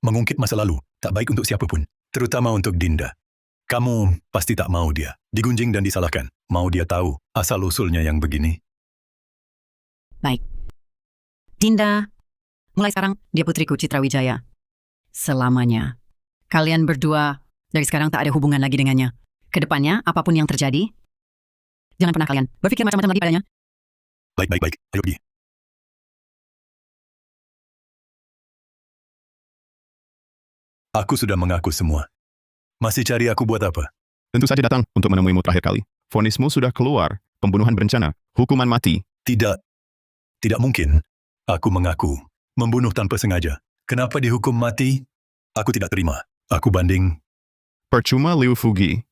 C: Mengungkit masa lalu, tak baik untuk siapapun. Terutama untuk Dinda. Kamu pasti tak mau dia digunjing dan disalahkan. Mau dia tahu asal-usulnya yang begini.
A: Baik. Dinda, mulai sekarang dia putriku Citra Wijaya. Selamanya. Kalian berdua dari sekarang tak ada hubungan lagi dengannya. Kedepannya, apapun yang terjadi, jangan pernah kalian berpikir macam-macam lagi padanya.
C: Baik. Ayo pergi. Aku sudah mengaku semua. Masih cari aku buat apa?
B: Tentu saja datang untuk menemuimu terakhir kali. Vonismu sudah keluar, pembunuhan berencana, hukuman mati.
C: Tidak mungkin. Aku mengaku. Membunuh tanpa sengaja. Kenapa dihukum mati? Aku tidak terima. Aku banding.
B: Percuma Liu Fugi.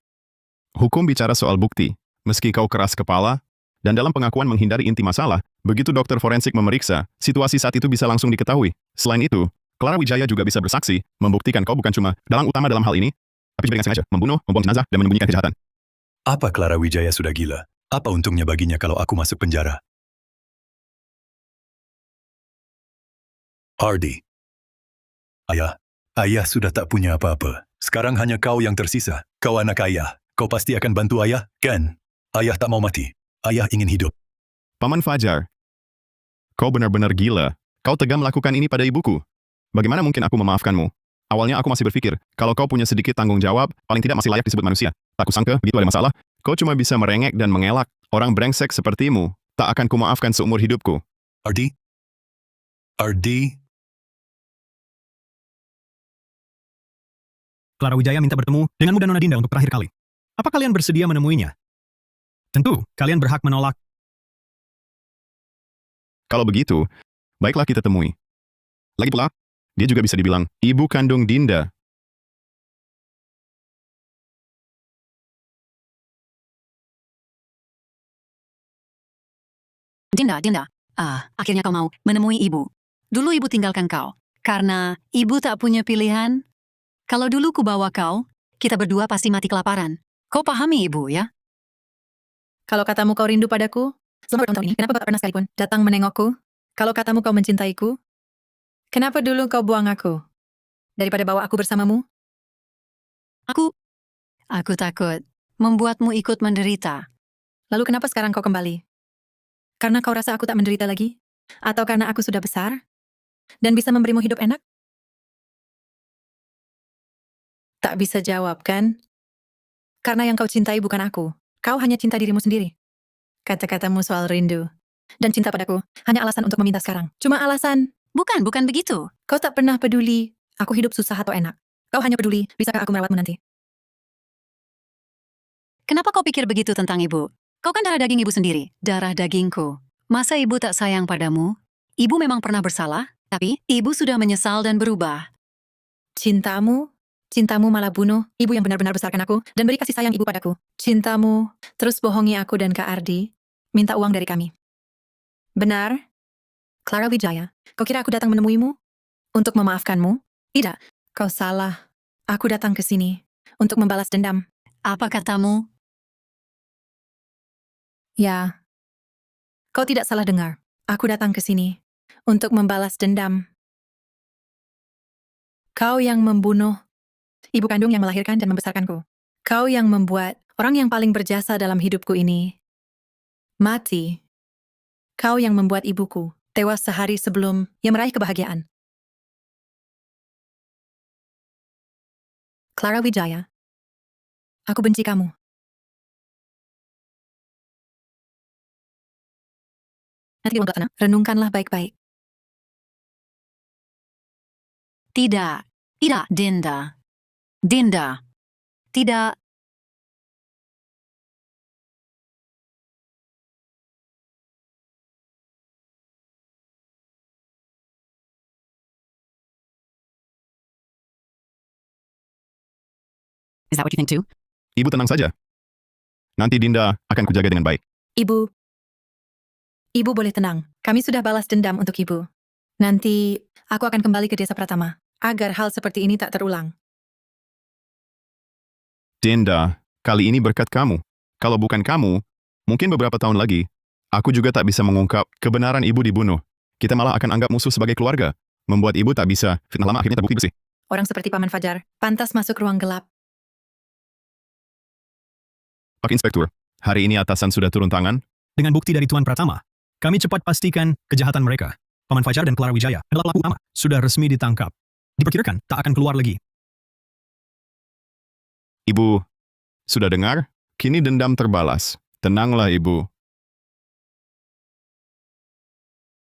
B: Hukum bicara soal bukti. Meski kau keras kepala, dan dalam pengakuan menghindari inti masalah, begitu dokter forensik memeriksa, situasi saat itu bisa langsung diketahui. Selain itu, Clara Wijaya juga bisa bersaksi, membuktikan kau bukan cuma dalang utama dalam hal ini, tapi juga dengan sengaja membunuh, membuang jenazah, dan menyembunyikan kejahatan.
C: Apa Clara Wijaya sudah gila? Apa untungnya baginya kalau aku masuk penjara? Ardi. Ayah sudah tak punya apa-apa. Sekarang hanya kau yang tersisa. Kau anak ayah. Kau pasti akan bantu ayah, kan? Ayah tak mau mati. Ayah ingin hidup.
B: Paman Fajar, kau benar-benar gila. Kau tega melakukan ini pada ibuku. Bagaimana mungkin aku memaafkanmu? Awalnya aku masih berpikir, kalau kau punya sedikit tanggung jawab, paling tidak masih layak disebut manusia. Tak kusangka, begitu ada masalah, kau cuma bisa merengek dan mengelak. Orang brengsek sepertimu, tak akan kumaafkan seumur hidupku.
C: Ardi?
E: Clara Wijaya minta bertemu denganmu dan Nona Dinda untuk terakhir kali. Apa kalian bersedia menemuinya? Tentu, kalian berhak menolak.
B: Kalau begitu, baiklah kita temui. Lagi pula, dia juga bisa dibilang ibu kandung Dinda.
G: Dinda. Akhirnya kau mau menemui ibu. Dulu ibu tinggalkan kau. Karena ibu tak punya pilihan. Kalau dulu ku bawa kau, kita berdua pasti mati kelaparan. Kau pahami ibu, ya?
J: Kalau katamu kau rindu padaku, selama bertahun-tahun ini, kenapa kau tak pernah sekalipun datang menengokku? Kalau katamu kau mencintaiku, kenapa dulu kau buang aku? Daripada bawa aku bersamamu?
G: Aku takut membuatmu ikut menderita.
J: Lalu kenapa sekarang kau kembali? Karena kau rasa aku tak menderita lagi? Atau karena aku sudah besar? Dan bisa memberimu hidup enak? Tak bisa jawab, kan? Karena yang kau cintai bukan aku. Kau hanya cinta dirimu sendiri. Kata-katamu soal rindu dan cinta padaku hanya alasan untuk meminta sekarang. Cuma alasan.
G: Bukan begitu.
J: Kau tak pernah peduli aku hidup susah atau enak. Kau hanya peduli, bisakah aku merawatmu nanti?
G: Kenapa kau pikir begitu tentang ibu? Kau kan darah daging ibu sendiri, darah dagingku. Masa ibu tak sayang padamu? Ibu memang pernah bersalah, tapi ibu sudah menyesal dan berubah.
J: Cintamu malah bunuh ibu yang benar-benar besarkan aku dan beri kasih sayang ibu padaku. Cintamu terus bohongi aku dan Kak Ardi, minta uang dari kami. Benar? Clara Wijaya, kau kira aku datang menemuimu? Untuk memaafkanmu? Tidak, kau salah. Aku datang ke sini untuk membalas dendam.
G: Apa katamu?
J: Ya, kau tidak salah dengar. Aku datang ke sini untuk membalas dendam. Kau yang membunuh ibu kandung yang melahirkan dan membesarkanku. Kau yang membuat orang yang paling berjasa dalam hidupku ini mati. Kau yang membuat ibuku tewas sehari sebelum ia meraih kebahagiaan. Clara Wijaya, aku benci kamu. Nanti di ruang gelap sana, renungkanlah baik-baik.
G: Tidak. Tidak, Dinda. Dinda. Tidak.
A: Is that what you think too?
B: Ibu tenang saja. Nanti Dinda akan kujaga dengan baik.
J: Ibu boleh tenang. Kami sudah balas dendam untuk ibu. Nanti aku akan kembali ke desa Pratama agar hal seperti ini tak terulang.
B: Dinda, kali ini berkat kamu. Kalau bukan kamu, mungkin beberapa tahun lagi, aku juga tak bisa mengungkap kebenaran ibu dibunuh. Kita malah akan anggap musuh sebagai keluarga. Membuat ibu tak bisa, fitnah lama akhirnya terbukti bersih.
J: Orang seperti Paman Fajar pantas masuk ruang gelap.
B: Pak Inspektur, hari ini atasan sudah turun tangan.
E: Dengan bukti dari Tuan Pratama, kami cepat pastikan kejahatan mereka. Paman Fajar dan Clara Wijaya adalah pelaku utama. Sudah resmi ditangkap. Diperkirakan tak akan keluar lagi.
B: Ibu, sudah dengar? Kini dendam terbalas. Tenanglah ibu.